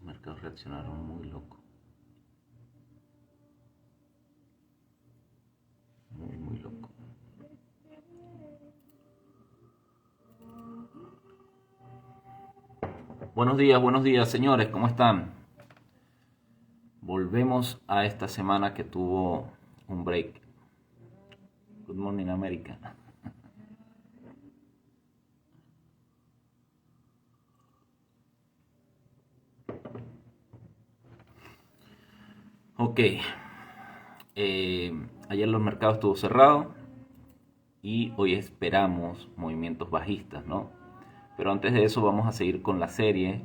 mercados reaccionaron muy loco. Muy loco. Buenos días, señores, ¿cómo están? Volvemos a esta semana que tuvo un break. Good morning, America. Ok. Ayer los mercados estuvo cerrado y hoy esperamos movimientos bajistas, ¿no? Pero antes de eso vamos a seguir con la serie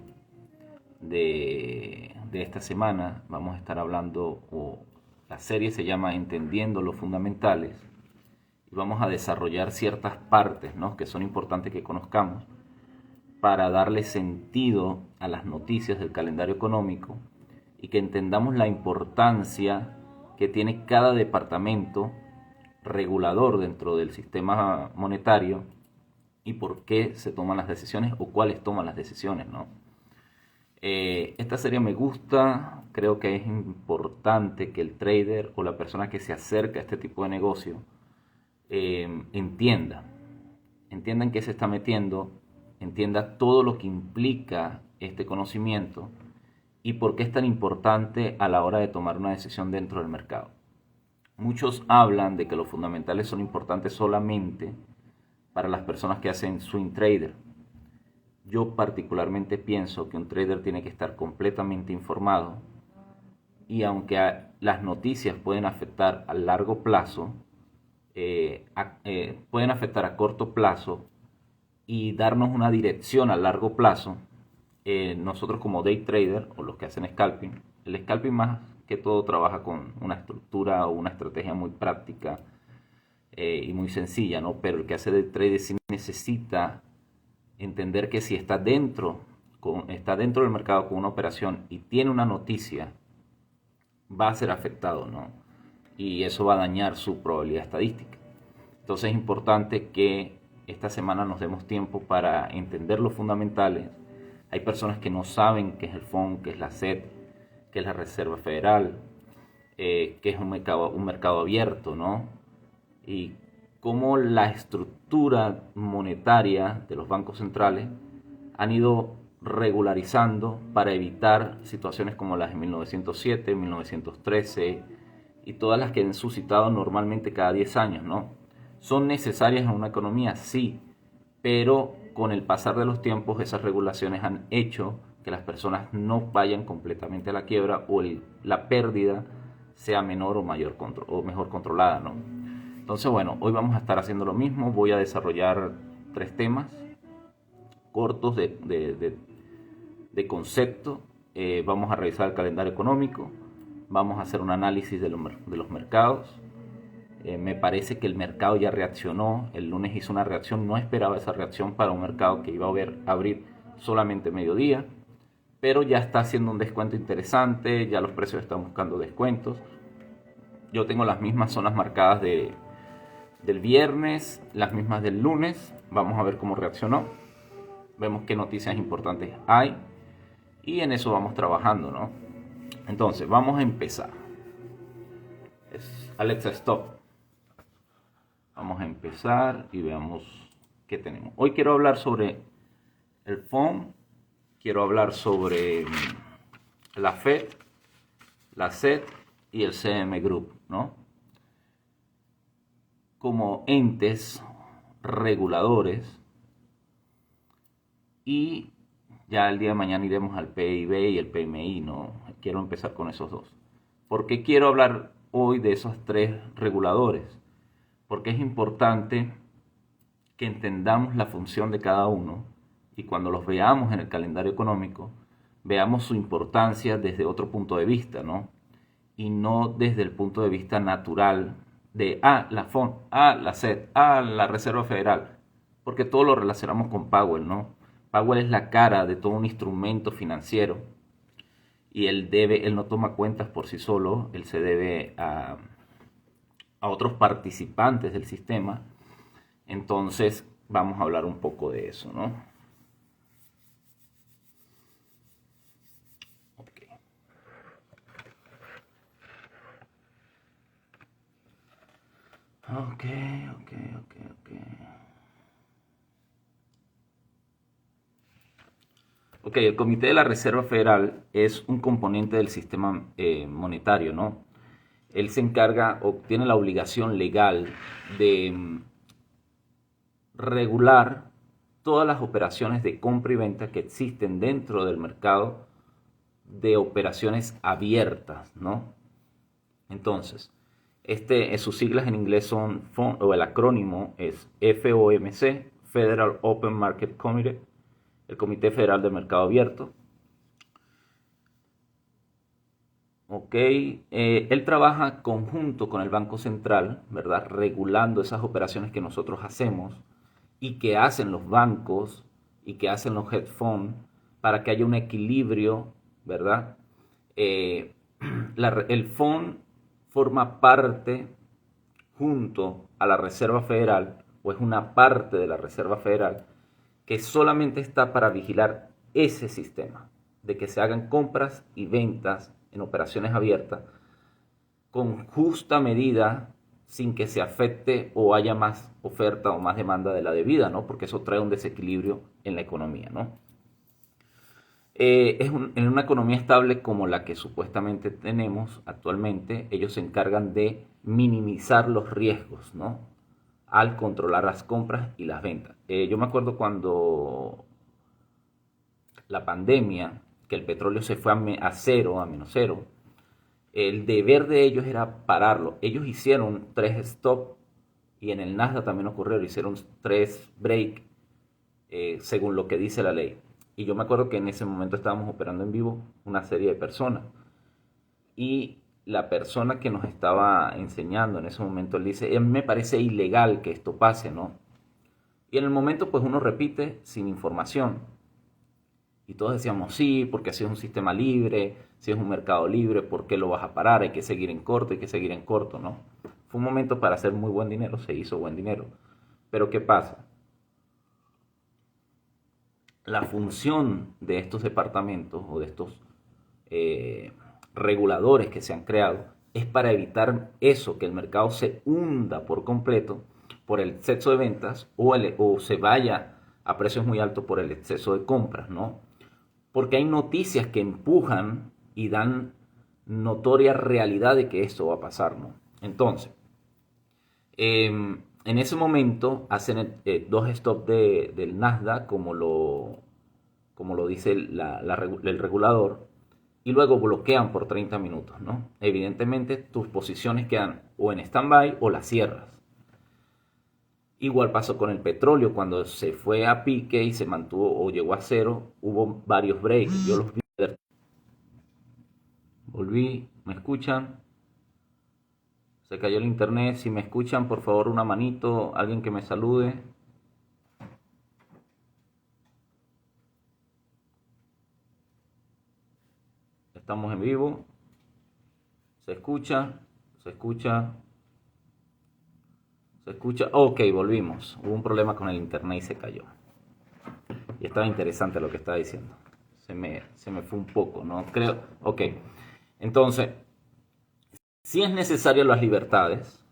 de esta semana. Vamos a estar hablando, la serie se llama Entendiendo los Fundamentales, y vamos a desarrollar ciertas partes, ¿no?, que son importantes que conozcamos para darle sentido a las noticias del calendario económico y que entendamos la importancia que tiene cada departamento regulador dentro del sistema monetario y por qué se toman las decisiones o cuáles toman las decisiones, ¿no? Esta serie me gusta, creo que es importante que el trader o la persona que se acerca a este tipo de negocio entienda en qué se está metiendo, entienda todo lo que implica este conocimiento y por qué es tan importante a la hora de tomar una decisión dentro del mercado. Muchos hablan de que los fundamentales son importantes solamente para las personas que hacen swing trader. Yo particularmente pienso que un trader tiene que estar completamente informado, y aunque las noticias pueden afectar a largo plazo, pueden afectar a corto plazo y darnos una dirección a largo plazo, nosotros como day trader o los que hacen scalping, el scalping más que todo trabaja con una estructura o una estrategia muy práctica y muy sencilla, ¿no? Pero el que hace day trader sí necesita entender que si está dentro del mercado con una operación y tiene una noticia, va a ser afectado, ¿no? Y eso va a dañar su probabilidad estadística. Entonces es importante que esta semana nos demos tiempo para entender los fundamentales. Hay personas que no saben qué es el FOM, qué es la SED, qué es la Reserva Federal, qué es un mercado abierto, ¿no? Y cómo la estructura monetaria de los bancos centrales han ido regularizando para evitar situaciones como las de 1907, 1913 y todas las que han suscitado normalmente cada 10 años, ¿no? ¿Son necesarias en una economía? Sí, pero con el pasar de los tiempos esas regulaciones han hecho que las personas no vayan completamente a la quiebra o la pérdida sea menor o mayor o mejor controlada, ¿no? Entonces, bueno, hoy vamos a estar haciendo lo mismo. Voy a desarrollar 3 temas cortos de concepto. Vamos a revisar el calendario económico, vamos a hacer un análisis de los mercados. Me parece que el mercado ya reaccionó. El lunes hizo una reacción, no esperaba esa reacción para un mercado que iba a abrir solamente mediodía, pero ya está haciendo un descuento interesante, ya los precios están buscando descuentos. Yo tengo las mismas zonas marcadas del viernes, las mismas del lunes. Vamos a ver cómo reaccionó, vemos qué noticias importantes hay y en eso vamos trabajando, ¿no? Entonces vamos a empezar. Alexa, stop. Vamos a empezar y veamos qué tenemos. Hoy quiero hablar sobre el FOM, quiero hablar sobre la FED, la SED y el CM Group, ¿no? Como entes reguladores, y ya el día de mañana iremos al PIB y el PMI, ¿no? Quiero empezar con esos dos. ¿Por qué quiero hablar hoy de esos 3 reguladores? Porque es importante que entendamos la función de cada uno y cuando los veamos en el calendario económico, veamos su importancia desde otro punto de vista, ¿no? Y no desde el punto de vista natural de la FOM, la SED, la Reserva Federal, porque todo lo relacionamos con Powell, ¿no? Powell es la cara de todo un instrumento financiero y él no toma cuentas por sí solo, él se debe a otros participantes del sistema. Entonces vamos a hablar un poco de eso, ¿no? Ok, ok, ok, ok. Ok, el Comité de la Reserva Federal es un componente del sistema monetario, ¿no? Él se encarga o tiene la obligación legal de regular todas las operaciones de compra y venta que existen dentro del mercado de operaciones abiertas, ¿no? Entonces, sus siglas en inglés son, o el acrónimo es FOMC, Federal Open Market Committee, el Comité Federal de Mercado Abierto. Ok, él trabaja conjunto con el Banco Central, ¿verdad? Regulando esas operaciones que nosotros hacemos y que hacen los bancos y que hacen los hedge funds para que haya un equilibrio, ¿verdad? Eh, el fund forma parte junto a la Reserva Federal, o es una parte de la Reserva Federal, que solamente está para vigilar ese sistema, de que se hagan compras y ventas en operaciones abiertas con justa medida sin que se afecte o haya más oferta o más demanda de la debida, ¿no? Porque eso trae un desequilibrio en la economía, ¿no? En una economía estable como la que supuestamente tenemos actualmente, ellos se encargan de minimizar los riesgos, ¿no? Al controlar las compras y las ventas. Yo me acuerdo cuando la pandemia, que el petróleo se fue a cero, a menos cero, el deber de ellos era pararlo. Ellos hicieron 3 stop y en el Nasdaq también ocurrió, hicieron 3 break según lo que dice la ley. Y yo me acuerdo que en ese momento estábamos operando en vivo una serie de personas. Y la persona que nos estaba enseñando en ese momento, él dice, a mí me parece ilegal que esto pase, ¿no? Y en el momento pues uno repite sin información. Y todos decíamos, sí, porque así es un sistema libre, si es un mercado libre, ¿por qué lo vas a parar? Hay que seguir en corto, hay que seguir en corto, ¿no? Fue un momento para hacer muy buen dinero, se hizo buen dinero. Pero ¿qué pasa? La función de estos departamentos o de estos eh, reguladores que se han creado es para evitar eso, que el mercado se hunda por completo por el exceso de ventas o se vaya a precios muy altos por el exceso de compras, ¿no? Porque hay noticias que empujan y dan notoria realidad de que esto va a pasar, ¿no? Entonces, en ese momento hacen 2 stops del Nasdaq, como lo dice el regulador, y luego bloquean por 30 minutos, ¿no? Evidentemente tus posiciones quedan o en stand-by o las cierras. Igual pasó con el petróleo, cuando se fue a pique y se mantuvo o llegó a cero, hubo varios breaks. Yo los vi. Volví, ¿me escuchan? Se cayó el internet. Si me escuchan, por favor, una manito, alguien que me salude. Estamos en vivo. ¿Se escucha? ¿Se escucha? ¿Se escucha? Ok, volvimos. Hubo un problema con el internet y se cayó. Y estaba interesante lo que estaba diciendo. Se me fue un poco, ¿no? Creo. Ok. Entonces, si es necesario las libertades,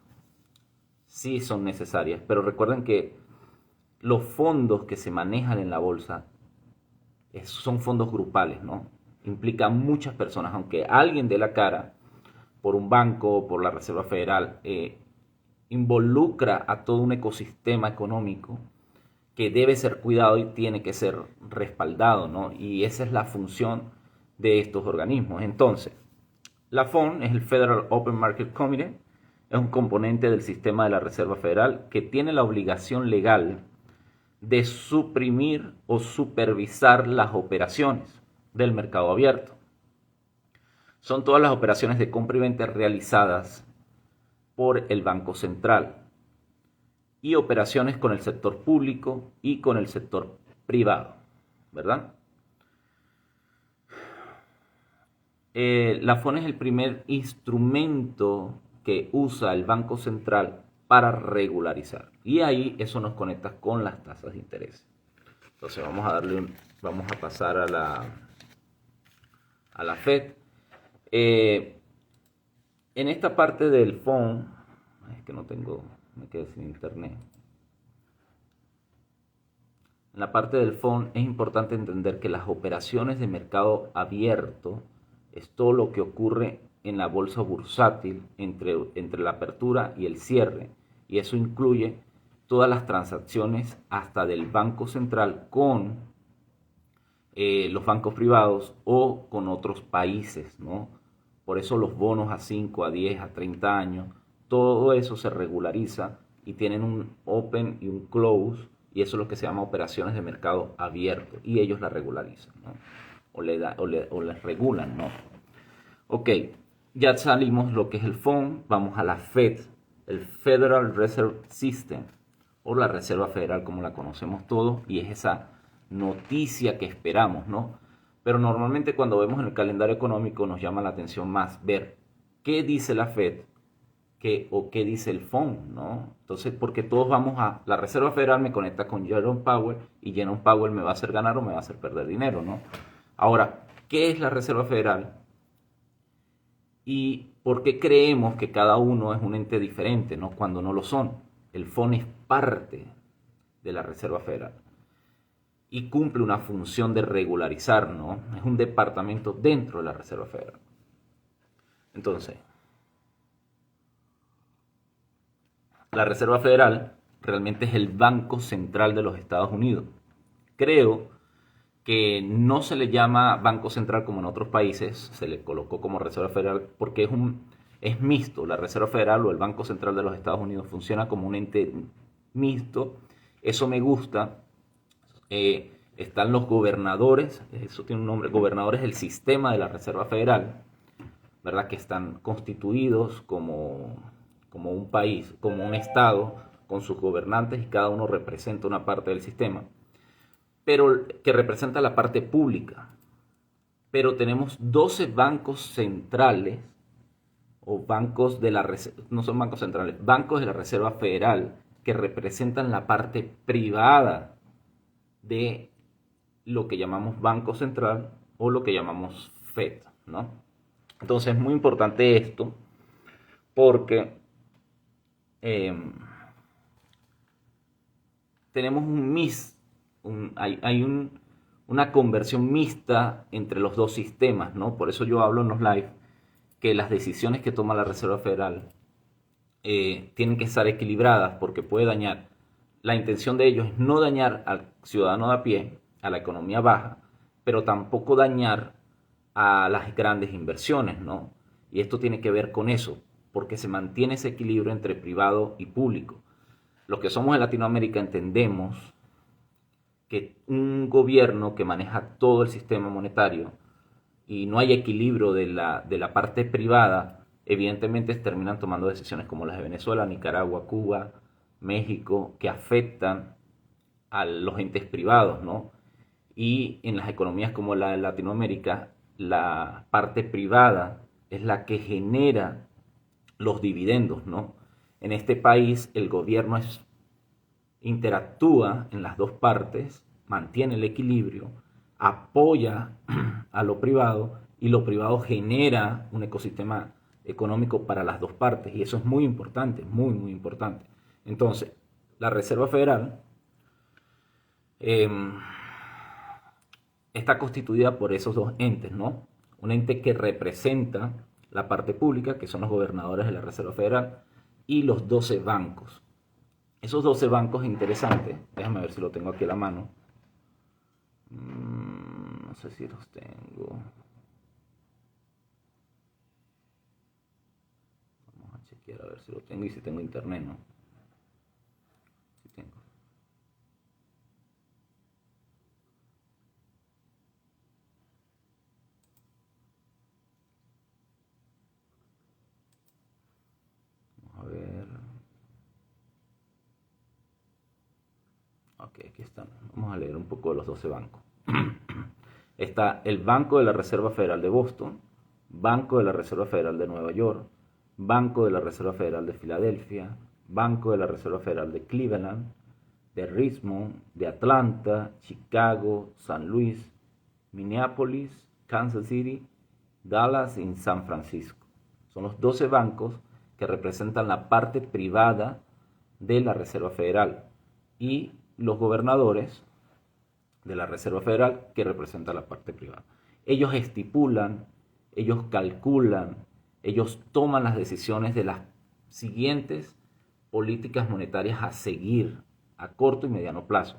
sí son necesarias, pero recuerden que los fondos que se manejan en la bolsa son fondos grupales, ¿no? Implican muchas personas, aunque alguien dé la cara por un banco, por la Reserva Federal, involucra a todo un ecosistema económico que debe ser cuidado y tiene que ser respaldado, ¿no? Y esa es la función de estos organismos. Entonces, la FOM es el Federal Open Market Committee, es un componente del sistema de la Reserva Federal que tiene la obligación legal de suprimir o supervisar las operaciones del mercado abierto. Son todas las operaciones de compra y venta realizadas por el Banco Central y operaciones con el sector público y con el sector privado, ¿verdad? La FON es el primer instrumento que usa el Banco Central para regularizar. Y ahí eso nos conecta con las tasas de interés. Entonces vamos a pasar a la Fed. En esta parte del FON, es que no tengo me quedé sin internet. En la parte del FON es importante entender que las operaciones de mercado abierto es todo lo que ocurre en la bolsa bursátil entre la apertura y el cierre. Y eso incluye todas las transacciones hasta del Banco Central con los bancos privados o con otros países, ¿no? Por eso los bonos a 5, a 10, a 30 años, todo eso se regulariza y tienen un open y un close, y eso es lo que se llama operaciones de mercado abierto, y ellos la regularizan, ¿no? O les regulan, ¿no? Ok, ya salimos lo que es el FOM, vamos a la Fed, el Federal Reserve System, o la Reserva Federal como la conocemos todos, y es esa noticia que esperamos, ¿no? Pero normalmente cuando vemos en el calendario económico nos llama la atención más ver qué dice la Fed o qué dice el FOM, ¿no? Entonces, porque todos vamos a... La Reserva Federal me conecta con Jerome Powell y Jerome Powell me va a hacer ganar o me va a hacer perder dinero, ¿no? Ahora, ¿qué es la Reserva Federal? ¿Y por qué creemos que cada uno es un ente diferente, ¿no? Cuando no lo son? El FOM es parte de la Reserva Federal y cumple una función de regularizar, ¿no? Es un departamento dentro de la Reserva Federal. Entonces, la Reserva Federal realmente es el Banco Central de los Estados Unidos. Creo que no se le llama Banco Central como en otros países, se le colocó como Reserva Federal porque es mixto. La Reserva Federal o el Banco Central de los Estados Unidos funciona como un ente mixto. Eso me gusta. Están los gobernadores, eso tiene un nombre, gobernadores del sistema de la Reserva Federal, ¿verdad? Que están constituidos como un país, como un estado, con sus gobernantes, y cada uno representa una parte del sistema, pero que representa la parte pública. Pero tenemos 12 bancos centrales, o bancos de la no son bancos centrales, bancos de la Reserva Federal, que representan la parte privada de lo que llamamos Banco Central o lo que llamamos Fed, ¿no? Entonces es muy importante esto porque tenemos una conversión mixta entre los dos sistemas, ¿no? Por eso yo hablo en los live que las decisiones que toma la Reserva Federal tienen que estar equilibradas, porque puede dañar. La intención de ellos es no dañar al ciudadano de a pie, a la economía baja, pero tampoco dañar a las grandes inversiones, ¿no? Y esto tiene que ver con eso, porque se mantiene ese equilibrio entre privado y público. Los que somos de Latinoamérica entendemos que un gobierno que maneja todo el sistema monetario y no hay equilibrio de la parte privada, evidentemente terminan tomando decisiones como las de Venezuela, Nicaragua, Cuba, México, que afectan a los entes privados, ¿no? Y en las economías como la de Latinoamérica, la parte privada es la que genera los dividendos, ¿no? En este país el gobierno interactúa en las dos partes, mantiene el equilibrio, apoya a lo privado, y lo privado genera un ecosistema económico para las dos partes, y eso es muy importante, muy, muy importante. Entonces, la Reserva Federal está constituida por esos dos entes, ¿no? Un ente que representa la parte pública, que son los gobernadores de la Reserva Federal, y los 12 bancos. Esos 12 bancos interesantes, déjame ver si lo tengo aquí a la mano. No sé si los tengo. Vamos a chequear a ver si lo tengo y si tengo internet, ¿no? Si tengo. Vamos a ver. Ok, aquí están. Vamos a leer un poco de los 12 bancos. Está el Banco de la Reserva Federal de Boston, Banco de la Reserva Federal de Nueva York, Banco de la Reserva Federal de Filadelfia, Banco de la Reserva Federal de Cleveland, de Richmond, de Atlanta, Chicago, San Luis, Minneapolis, Kansas City, Dallas y San Francisco. Son los 12 bancos que representan la parte privada de la Reserva Federal y los gobernadores de la Reserva Federal, que representa la parte privada. Ellos estipulan, ellos calculan, ellos toman las decisiones de las siguientes políticas monetarias a seguir a corto y mediano plazo.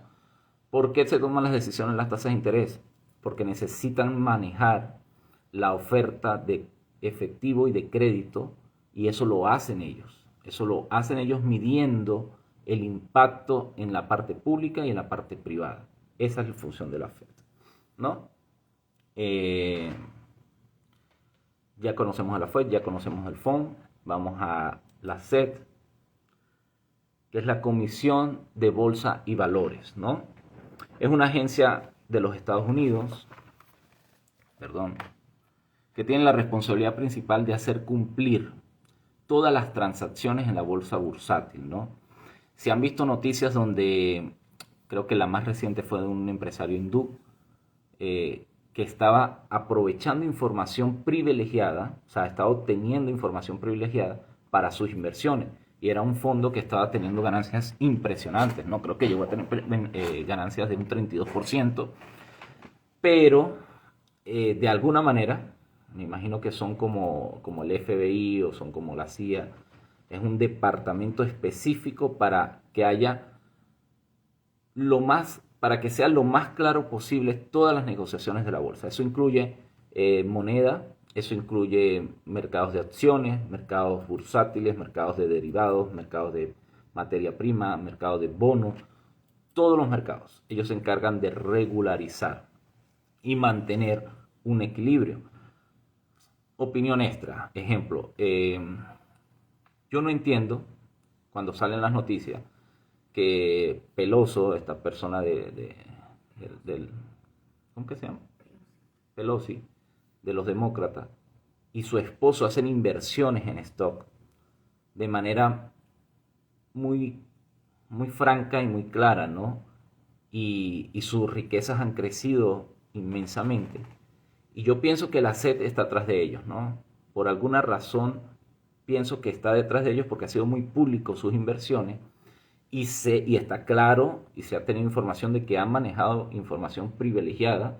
¿Por qué se toman las decisiones en las tasas de interés? Porque necesitan manejar la oferta de efectivo y de crédito, y eso lo hacen ellos. Eso lo hacen ellos midiendo el impacto en la parte pública y en la parte privada. Esa es la función de la Fed, ¿no? Ya conocemos a la Fed, ya conocemos el FOMC. Vamos a la SEC, que es la Comisión de Bolsa y Valores, ¿no? Es una agencia de los Estados Unidos, que tiene la responsabilidad principal de hacer cumplir todas las transacciones en la bolsa bursátil, ¿no? Se han visto noticias donde, creo que la más reciente fue de un empresario hindú, que estaba aprovechando información privilegiada, o sea, estaba obteniendo información privilegiada para sus inversiones. Y era un fondo que estaba teniendo ganancias impresionantes, ¿no? Creo que llegó a tener ganancias de un 32%, pero de alguna manera, me imagino que son como el FBI o son como la CIA, es un departamento específico para que haya para que sea lo más claro posible todas las negociaciones de la bolsa. Eso incluye moneda, eso incluye mercados de acciones, mercados bursátiles, mercados de derivados, mercados de materia prima, mercados de bonos, todos los mercados. Ellos se encargan de regularizar y mantener un equilibrio. Opinión extra, ejemplo, yo no entiendo cuando salen las noticias que Pelosi, esta persona del ¿cómo que se llama? Pelosi, de los demócratas, y su esposo hacen inversiones en stock de manera muy, muy franca y muy clara, ¿no? Y sus riquezas han crecido inmensamente. Y yo pienso que la SED está atrás de ellos, ¿no? Por alguna razón pienso que está detrás de ellos porque ha sido muy público sus inversiones y está claro y se ha tenido información de que han manejado información privilegiada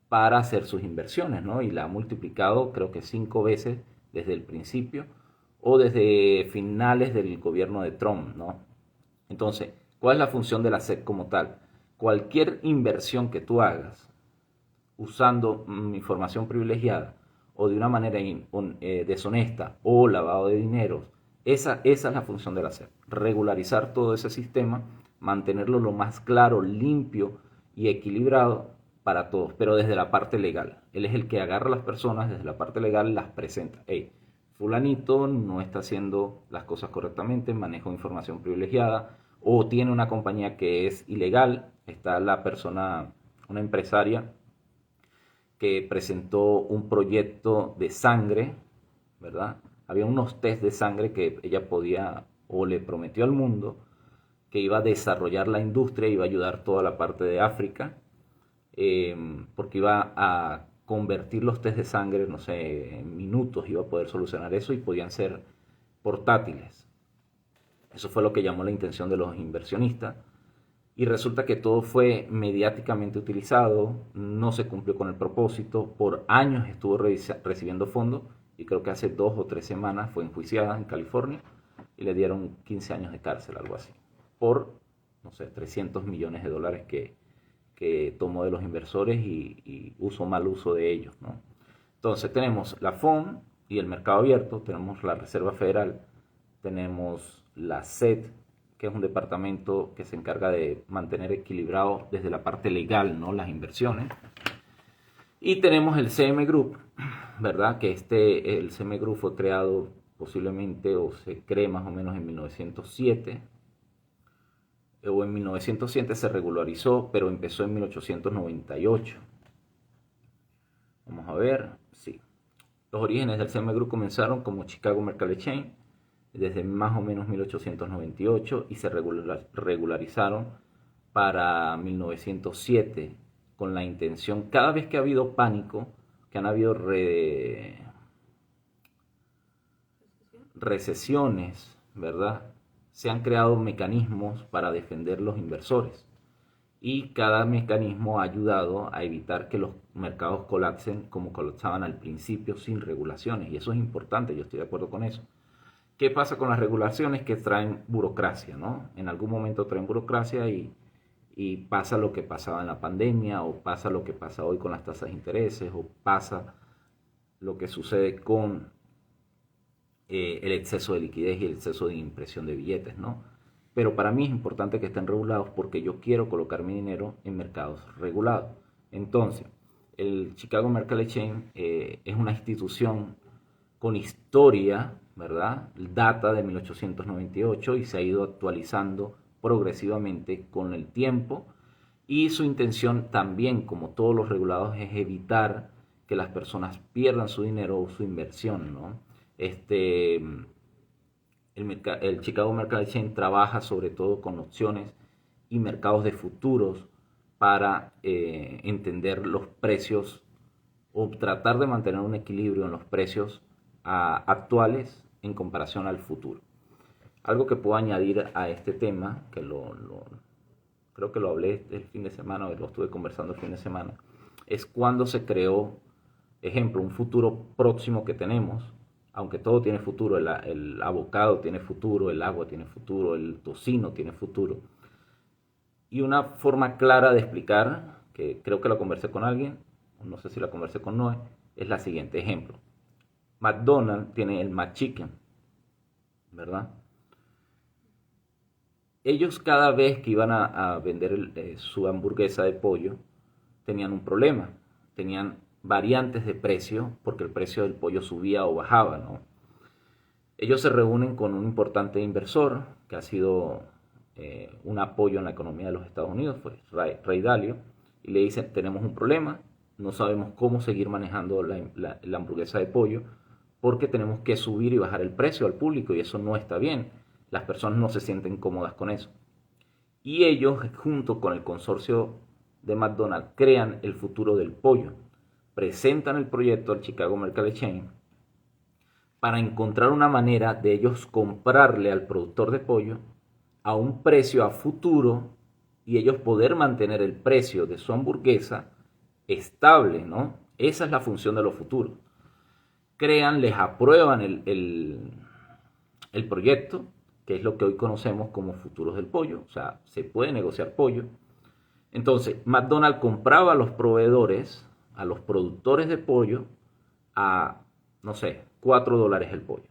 para hacer sus inversiones, ¿no? Y la ha multiplicado creo que 5 veces desde el principio o desde finales del gobierno de Trump, ¿no? Entonces, ¿cuál es la función de la SEC como tal? Cualquier inversión que tú hagas usando información privilegiada o de una manera deshonesta o lavado de dinero, esa es la función de la SEC. Regularizar todo ese sistema, mantenerlo lo más claro, limpio y equilibrado para todos, pero desde la parte legal. Él es el que agarra a las personas desde la parte legal, las presenta. Hey, fulanito no está haciendo las cosas correctamente, maneja información privilegiada o tiene una compañía que es ilegal. Está la persona, una empresaria que presentó un proyecto de sangre, ¿verdad? Había unos test de sangre que ella podía o le prometió al mundo que iba a desarrollar la industria, iba a ayudar toda la parte de África, porque iba a convertir los test de sangre, no sé, en minutos, iba a poder solucionar eso y podían ser portátiles. Eso fue lo que llamó la atención de los inversionistas. Y resulta que todo fue mediáticamente utilizado, no se cumplió con el propósito, por años estuvo recibiendo fondos y creo que hace 2 o 3 semanas fue enjuiciada en California y le dieron 15 años de cárcel, algo así, por, no sé, 300 millones de dólares que tomó de los inversores y mal uso de ellos, ¿no? Entonces tenemos la FOM y el mercado abierto, tenemos la Reserva Federal, tenemos la SED, que es un departamento que se encarga de mantener equilibrado desde la parte legal, ¿no?, las inversiones. Y tenemos el CM Group, ¿verdad? Que el CM Group fue creado posiblemente o se cree más o menos en 1907. O en 1907 se regularizó, pero empezó en 1898. Vamos a ver, sí. Los orígenes del CM Group comenzaron como Chicago Mercantile Exchange desde más o menos 1898 y se regularizaron para 1907 con la intención, cada vez que ha habido pánico, que han habido recesiones, ¿verdad? se han creado mecanismos para defender los inversores y cada mecanismo ha ayudado a evitar que los mercados colapsen como colapsaban al principio sin regulaciones, y eso es importante, yo estoy de acuerdo con eso. ¿Qué pasa con las regulaciones? Que traen burocracia, ¿no? En algún momento traen burocracia y pasa lo que pasaba en la pandemia, o pasa lo que pasa hoy con las tasas de intereses, o pasa lo que sucede con el exceso de liquidez y el exceso de impresión de billetes, ¿no? Pero para mí es importante que estén regulados porque yo quiero colocar mi dinero en mercados regulados. Entonces, el Chicago Mercantile Exchange es una institución con historia, ¿verdad? Data de 1898 y se ha ido actualizando progresivamente con el tiempo. Y su intención también, como todos los regulados, es evitar que las personas pierdan su dinero o su inversión, ¿no? El Chicago Mercantile Exchange trabaja sobre todo con opciones y mercados de futuros para entender los precios o tratar de mantener un equilibrio en los precios actuales en comparación al futuro. Algo que puedo añadir a este tema, que creo que lo hablé el fin de semana, o lo estuve conversando el fin de semana, es cuando se creó, ejemplo, un futuro próximo que tenemos, aunque todo tiene futuro, el avocado tiene futuro, el agua tiene futuro, el tocino tiene futuro. Y una forma clara de explicar, que creo que la conversé con alguien, no sé si la conversé con Noé, es la siguiente. Ejemplo, McDonald's tiene el McChicken, ¿verdad? Ellos cada vez que iban a vender su hamburguesa de pollo, tenían un problema, tenían variantes de precio, porque el precio del pollo subía o bajaba, ¿no? Ellos se reúnen con un importante inversor, que ha sido un apoyo en la economía de los Estados Unidos, fue Ray Dalio, y le dicen, tenemos un problema, no sabemos cómo seguir manejando la hamburguesa de pollo, porque tenemos que subir y bajar el precio al público, y eso no está bien. Las personas no se sienten cómodas con eso. Y ellos, junto con el consorcio de McDonald's, crean el futuro del pollo. Presentan el proyecto al Chicago Mercantile Exchange para encontrar una manera de ellos comprarle al productor de pollo a un precio a futuro y ellos poder mantener el precio de su hamburguesa estable, ¿no? Esa es la función de los futuros. Crean, les aprueban el proyecto, que es lo que hoy conocemos como futuros del pollo, o sea, se puede negociar pollo. Entonces, McDonald's compraba a los proveedores, a los productores de pollo, a, no sé, $4 el pollo.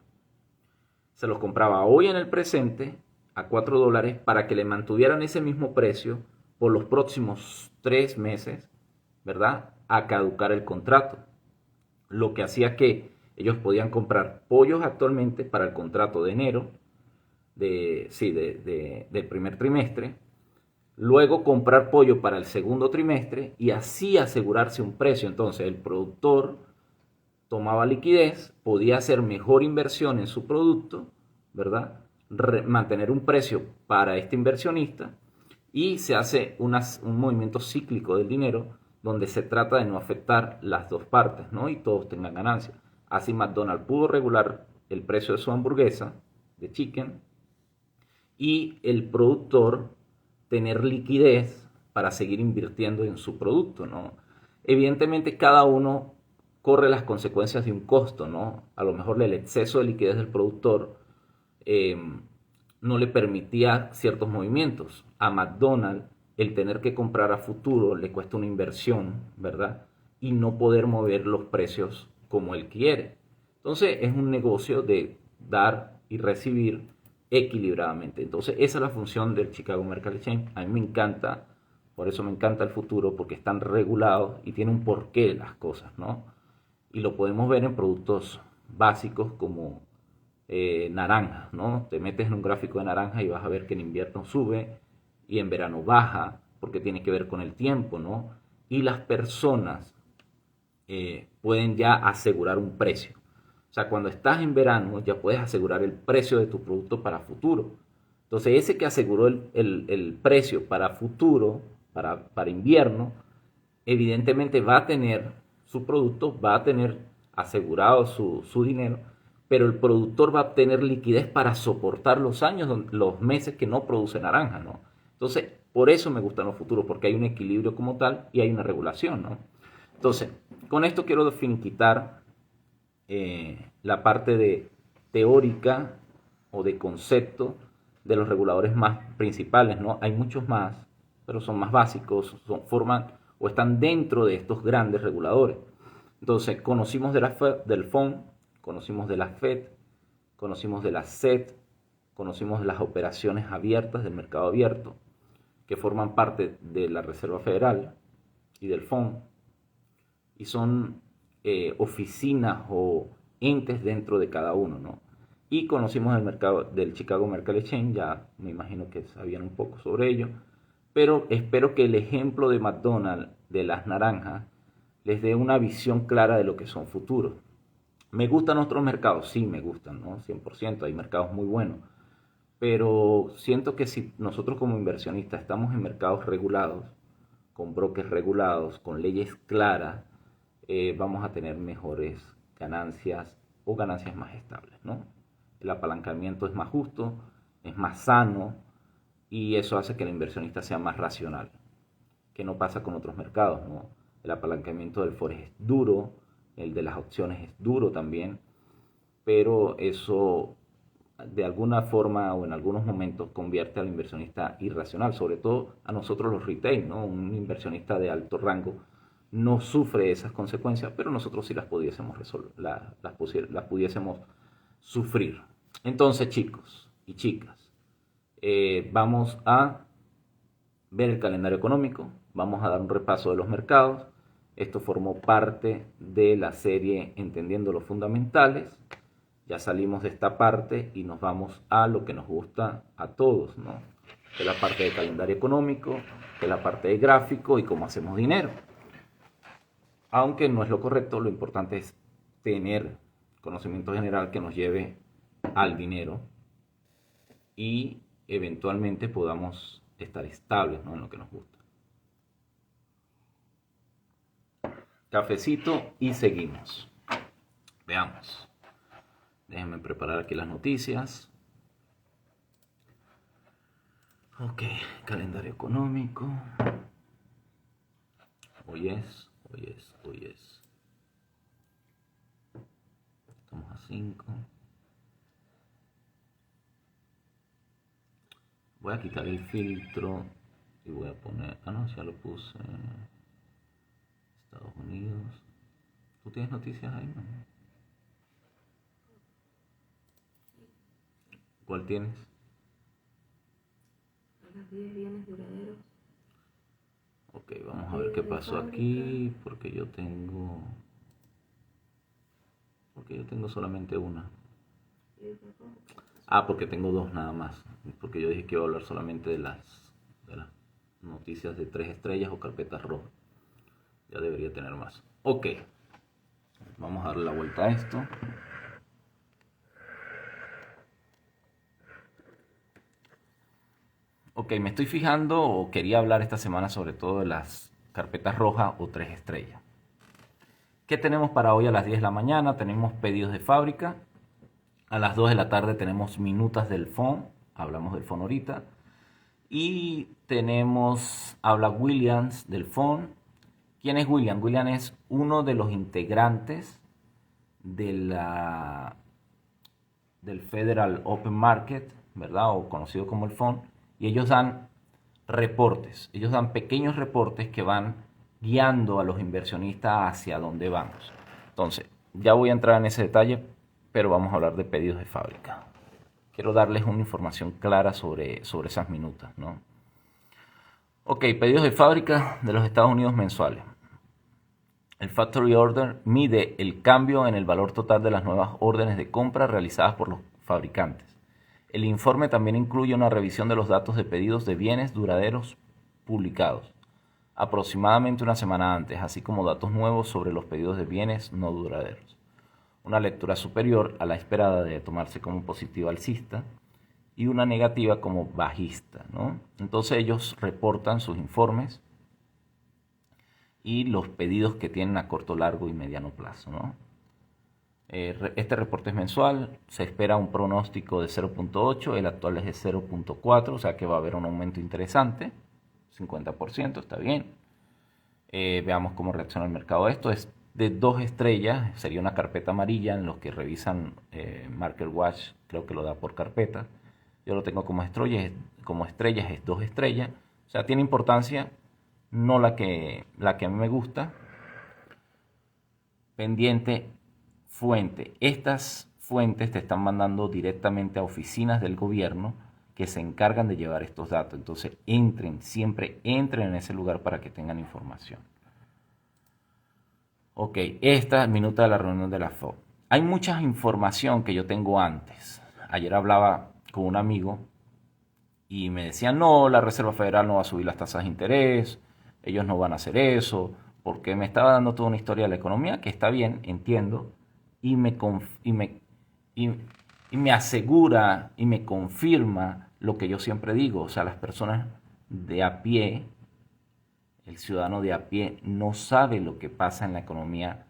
Se los compraba hoy en el presente a $4 para que le mantuvieran ese mismo precio por los próximos 3 meses, ¿verdad? A caducar el contrato. Lo que hacía que ellos podían comprar pollos actualmente para el contrato de enero, del primer trimestre, luego comprar pollo para el segundo trimestre y así asegurarse un precio. Entonces el productor tomaba liquidez, podía hacer mejor inversión en su producto, ¿verdad? Mantener un precio para este inversionista y se hace un movimiento cíclico del dinero donde se trata de no afectar las dos partes, ¿no? Y todos tengan ganancia. Así McDonald's pudo regular el precio de su hamburguesa de chicken y el productor tener liquidez para seguir invirtiendo en su producto, ¿no? Evidentemente cada uno corre las consecuencias de un costo, ¿no? A lo mejor el exceso de liquidez del productor no le permitía ciertos movimientos. A McDonald's el tener que comprar a futuro le cuesta una inversión, ¿verdad? Y no poder mover los precios como él quiere. Entonces es un negocio de dar y recibir equilibradamente. Entonces esa es la función del Chicago Mercantile Exchange. A mí me encanta, por eso me encanta el futuro, porque están regulados y tienen un porqué las cosas, ¿no? Y lo podemos ver en productos básicos como naranja, ¿no? Te metes en un gráfico de naranja y vas a ver que en invierno sube y en verano baja, porque tiene que ver con el tiempo, ¿no? Y las personas pueden ya asegurar un precio. O sea, cuando estás en verano ya puedes asegurar el precio de tu producto para futuro. Entonces ese que aseguró el precio para futuro, para invierno, evidentemente va a tener su producto, va a tener asegurado su dinero pero el productor va a tener liquidez para soportar los años, los meses que no produce naranja, ¿no? Entonces, por eso me gustan los futuros, porque hay un equilibrio como tal y hay una regulación, ¿no? Entonces, con esto quiero finiquitar la parte de teórica o de concepto de los reguladores más principales, ¿no? Hay muchos más, pero son más básicos, forman o están dentro de estos grandes reguladores. Entonces, conocimos del FOMC, conocimos de la FED, conocimos de la SEC, conocimos de las operaciones abiertas del mercado abierto, que forman parte de la Reserva Federal y del FOMC, y son oficinas o entes dentro de cada uno, ¿no? Y conocimos el mercado del Chicago Mercantile Exchange, ya me imagino que sabían un poco sobre ello, pero espero que el ejemplo de McDonald's de las naranjas les dé una visión clara de lo que son futuros. ¿Me gustan otros mercados? Sí, me gustan, ¿no? 100%, hay mercados muy buenos, pero siento que si nosotros como inversionistas estamos en mercados regulados, con brokers regulados, con leyes claras, vamos a tener mejores ganancias o ganancias más estables, ¿no? El apalancamiento es más justo, es más sano y eso hace que el inversionista sea más racional, que no pasa con otros mercados, ¿no? El apalancamiento del forex es duro, el de las opciones es duro también, pero eso de alguna forma o en algunos momentos convierte al inversionista irracional, sobre todo a nosotros los retail, ¿no? Un inversionista de alto rango no sufre esas consecuencias, pero nosotros sí las pudiésemos resolver, las pudiésemos sufrir. Entonces, chicos y chicas, vamos a ver el calendario económico, vamos a dar un repaso de los mercados. Esto formó parte de la serie Entendiendo los Fundamentales. Ya salimos de esta parte y nos vamos a lo que nos gusta a todos, ¿no? Que es la parte de calendario económico, que es la parte de gráfico y cómo hacemos dinero. Aunque no es lo correcto, lo importante es tener conocimiento general que nos lleve al dinero y eventualmente podamos estar estables, ¿no? En lo que nos gusta. Cafecito y seguimos. Veamos. Déjenme preparar aquí las noticias. Ok, calendario económico. Hoy es. Estamos a 5. Voy a quitar el filtro y voy a poner... Ah, no, ya lo puse. Estados Unidos. ¿Tú tienes noticias ahí, no? ¿Cuál tienes? Los 10 bienes duraderos. Ok, vamos a ver qué pasó aquí, porque yo tengo solamente una. Ah, porque tengo dos nada más, porque yo dije que iba a hablar solamente de las noticias de 3 estrellas o carpetas rojas. Ya debería tener más. Ok, vamos a darle la vuelta a esto. Ok, me estoy fijando o quería hablar esta semana sobre todo de las carpetas rojas o 3 estrellas. ¿Qué tenemos para hoy a las 10 de la mañana? Tenemos pedidos de fábrica. A las 2 de la tarde tenemos minutas del FOMC. Hablamos del FOMC ahorita. Y habla Williams del FOMC. ¿Quién es William? William es uno de los integrantes del Federal Open Market, ¿verdad? O conocido como el FOMC. Y ellos dan reportes. Ellos dan pequeños reportes que van guiando a los inversionistas hacia dónde vamos. Entonces, ya voy a entrar en ese detalle, pero vamos a hablar de pedidos de fábrica. Quiero darles una información clara sobre esas minutas, ¿no? Ok, pedidos de fábrica de los Estados Unidos mensuales. El Factory Order mide el cambio en el valor total de las nuevas órdenes de compra realizadas por los fabricantes. El informe también incluye una revisión de los datos de pedidos de bienes duraderos publicados aproximadamente una semana antes, así como datos nuevos sobre los pedidos de bienes no duraderos. Una lectura superior a la esperada debe tomarse como positiva alcista y una negativa como bajista, ¿no? Entonces ellos reportan sus informes y los pedidos que tienen a corto, largo y mediano plazo, ¿no? Este reporte es mensual, se espera un pronóstico de 0.8, el actual es de 0.4, o sea que va a haber un aumento interesante, 50%, está bien. Veamos cómo reacciona el mercado. Esto es de 2 estrellas, sería una carpeta amarilla en los que revisan MarketWatch, creo que lo da por carpeta. Yo lo tengo como estrellas, es 2 estrellas, o sea, tiene importancia, no la que a mí me gusta. Pendiente, fuente. Estas fuentes te están mandando directamente a oficinas del gobierno que se encargan de llevar estos datos. Entonces siempre entren en ese lugar para que tengan información. Ok, esta minuta de la reunión de la FOB. Hay mucha información que yo tengo antes. Ayer hablaba con un amigo y me decía, no, la Reserva Federal no va a subir las tasas de interés, ellos no van a hacer eso, porque me estaba dando toda una historia de la economía, que está bien, entiendo, y me asegura y me confirma lo que yo siempre digo, o sea, las personas de a pie, el ciudadano de a pie, no sabe lo que pasa en la economía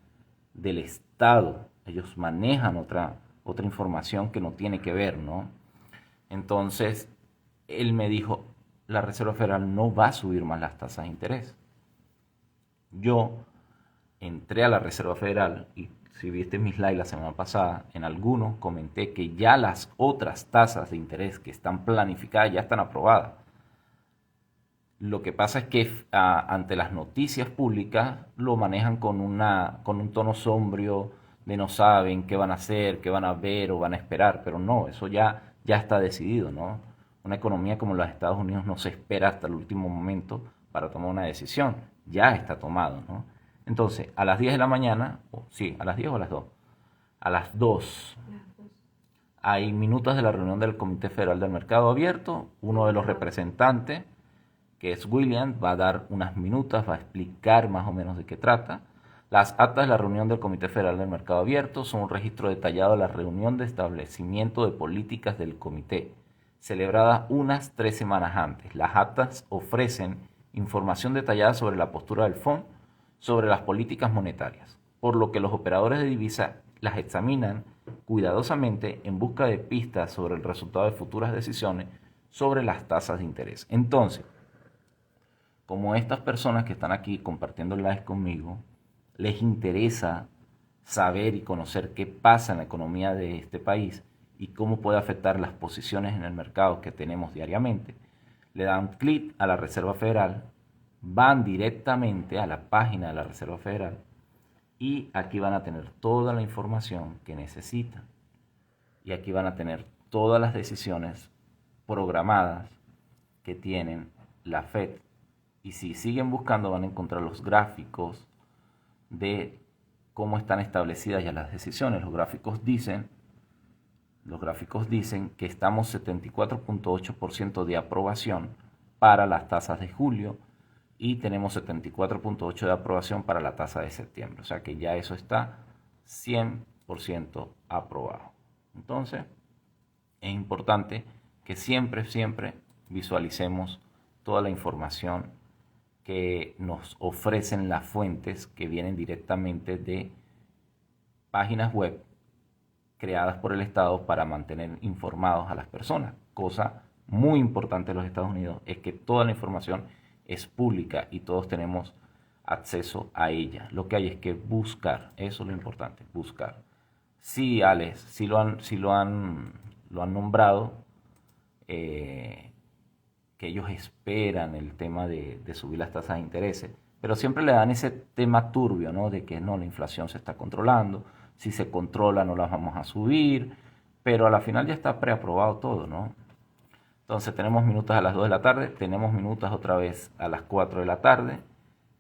del Estado, ellos manejan otra información que no tiene que ver, ¿no? Entonces, él me dijo, la Reserva Federal no va a subir más las tasas de interés. Yo entré a la Reserva Federal y si viste mis lives la semana pasada, en algunos comenté que ya las otras tasas de interés que están planificadas ya están aprobadas. Lo que pasa es que ante las noticias públicas lo manejan con un tono sombrío de no saben qué van a hacer, qué van a ver o van a esperar, pero no, eso ya está decidido, ¿no? Una economía como la de Estados Unidos no se espera hasta el último momento para tomar una decisión, ya está tomado, ¿no? Entonces, a las 10 de la mañana, sí, a las 10 o a las 2, a las 2 hay minutos de la reunión del Comité Federal del Mercado Abierto, uno de los representantes, que es William, va a dar unas minutas, va a explicar más o menos de qué trata. Las actas de la reunión del Comité Federal del Mercado Abierto son un registro detallado de la reunión de establecimiento de políticas del comité, celebrada unas 3 semanas antes. Las actas ofrecen información detallada sobre la postura del FOMC sobre las políticas monetarias, por lo que los operadores de divisa las examinan cuidadosamente en busca de pistas sobre el resultado de futuras decisiones sobre las tasas de interés. Entonces, como estas personas que están aquí compartiendo el live conmigo, les interesa saber y conocer qué pasa en la economía de este país y cómo puede afectar las posiciones en el mercado que tenemos diariamente, le dan clic a la Reserva Federal, van directamente a la página de la Reserva Federal y aquí van a tener toda la información que necesitan. Y aquí van a tener todas las decisiones programadas que tienen la Fed. Y si siguen buscando van a encontrar los gráficos de cómo están establecidas ya las decisiones. Los gráficos dicen que estamos 74.8% de aprobación para las tasas de julio y tenemos 74.8% de aprobación para la tasa de septiembre. O sea que ya eso está 100% aprobado. Entonces, es importante que siempre visualicemos toda la información que nos ofrecen las fuentes que vienen directamente de páginas web creadas por el Estado para mantener informados a las personas. Cosa muy importante en los Estados Unidos es que toda la información es pública y todos tenemos acceso a ella. Lo que hay es que buscar, eso es lo importante, buscar. Sí, Alex, sí lo han nombrado, que ellos esperan el tema de subir las tasas de interés, pero siempre le dan ese tema turbio, ¿no? De que no, la inflación se está controlando, si se controla no las vamos a subir, pero a la final ya está preaprobado todo, ¿no? Entonces tenemos minutos a las 2 de la tarde, tenemos minutos otra vez a las 4 de la tarde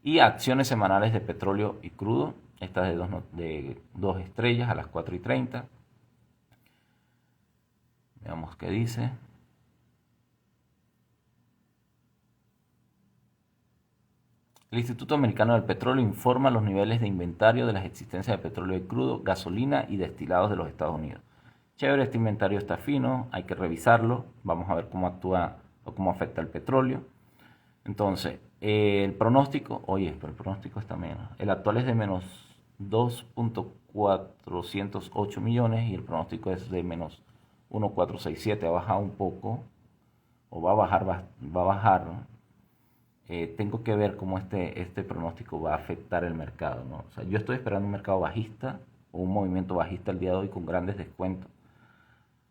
y acciones semanales de petróleo y crudo, estas de 2 estrellas a las 4:30. Veamos qué dice. El Instituto Americano del Petróleo informa los niveles de inventario de las existencias de petróleo y crudo, gasolina y destilados de los Estados Unidos. Chévere, este inventario está fino, hay que revisarlo, vamos a ver cómo actúa o cómo afecta el petróleo. Entonces, el pronóstico, pero el pronóstico está menos. El actual es de menos 2.4 408 millones y el pronóstico es de menos 1,467. Ha bajado un poco, o va a bajar, va a bajar. Tengo que ver cómo este pronóstico va a afectar el mercado, ¿no? O sea, yo estoy esperando un mercado bajista o un movimiento bajista el día de hoy con grandes descuentos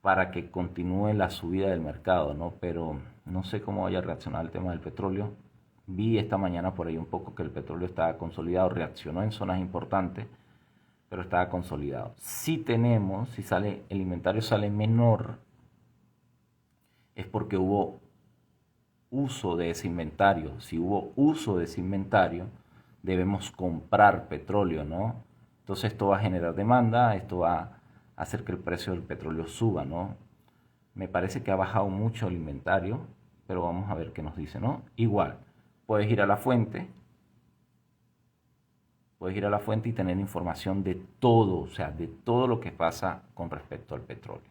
para que continúe la subida del mercado, ¿no? Pero no sé cómo vaya a reaccionar el tema del petróleo. Vi esta mañana por ahí un poco que el petróleo estaba consolidado, reaccionó en zonas importantes, pero estaba consolidado. Si tenemos, si sale, el inventario sale menor, es porque hubo uso de ese inventario. Si hubo uso de ese inventario, debemos comprar petróleo, ¿no? Entonces esto va a generar demanda, esto va a hacer que el precio del petróleo suba, ¿no? Me parece que ha bajado mucho el inventario, pero vamos a ver qué nos dice, ¿no? Igual, puedes ir a la fuente, y tener información de todo, o sea, de todo lo que pasa con respecto al petróleo.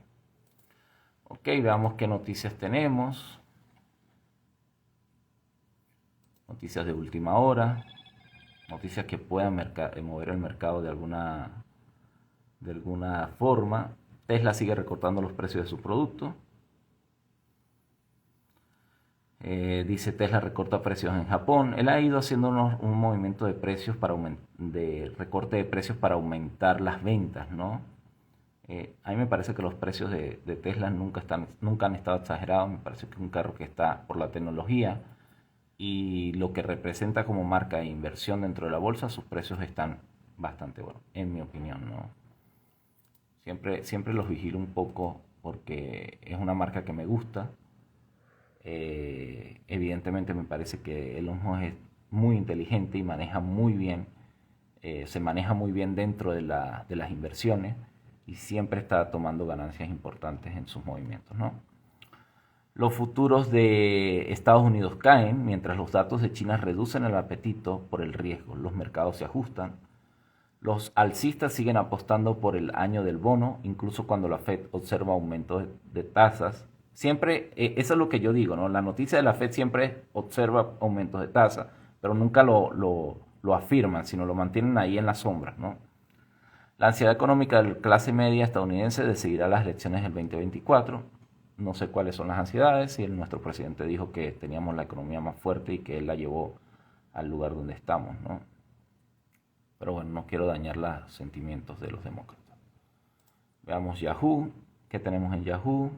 Ok, veamos qué noticias tenemos. Noticias de última hora, noticias que puedan mover el mercado de alguna forma. Tesla sigue recortando los precios de su producto. Dice Tesla recorta precios en Japón. Él ha ido haciendo un movimiento de precios de recorte de precios para aumentar las ventas, ¿no? A mí me parece que los precios de Tesla nunca han estado exagerados. Me parece que es un carro que está por la tecnología y lo que representa como marca de inversión dentro de la bolsa, sus precios están bastante buenos, en mi opinión, ¿no? Siempre los vigilo un poco porque es una marca que me gusta. Evidentemente me parece que Elon Musk es muy inteligente y maneja muy bien, se maneja muy bien dentro de las inversiones y siempre está tomando ganancias importantes en sus movimientos, ¿no? Los futuros de Estados Unidos caen mientras los datos de China reducen el apetito por el riesgo. Los mercados se ajustan. Los alcistas siguen apostando por el año del bono, incluso cuando la Fed observa aumentos de tasas. Siempre, eso es lo que yo digo, ¿no? La noticia de la Fed siempre observa aumentos de tasas, pero nunca lo afirman, sino lo mantienen ahí en las sombras, ¿no? La ansiedad económica de la clase media estadounidense decidirá las elecciones del 2024. No sé cuáles son las ansiedades, y nuestro presidente dijo que teníamos la economía más fuerte y que él la llevó al lugar donde estamos, ¿no? Pero bueno, no quiero dañar los sentimientos de los demócratas. Veamos Yahoo. ¿Qué tenemos en Yahoo?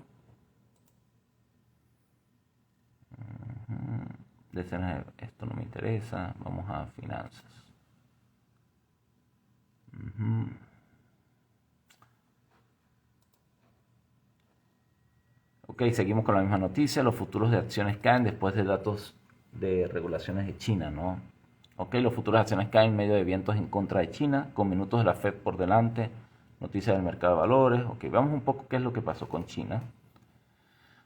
Esto no me interesa. Vamos a finanzas. Ok, seguimos con la misma noticia. Los futuros de acciones caen después de datos de regulaciones de China, ¿no? Ok, los futuros de acciones caen en medio de vientos en contra de China, con minutos de la Fed por delante, noticias del mercado de valores. Ok, veamos un poco qué es lo que pasó con China.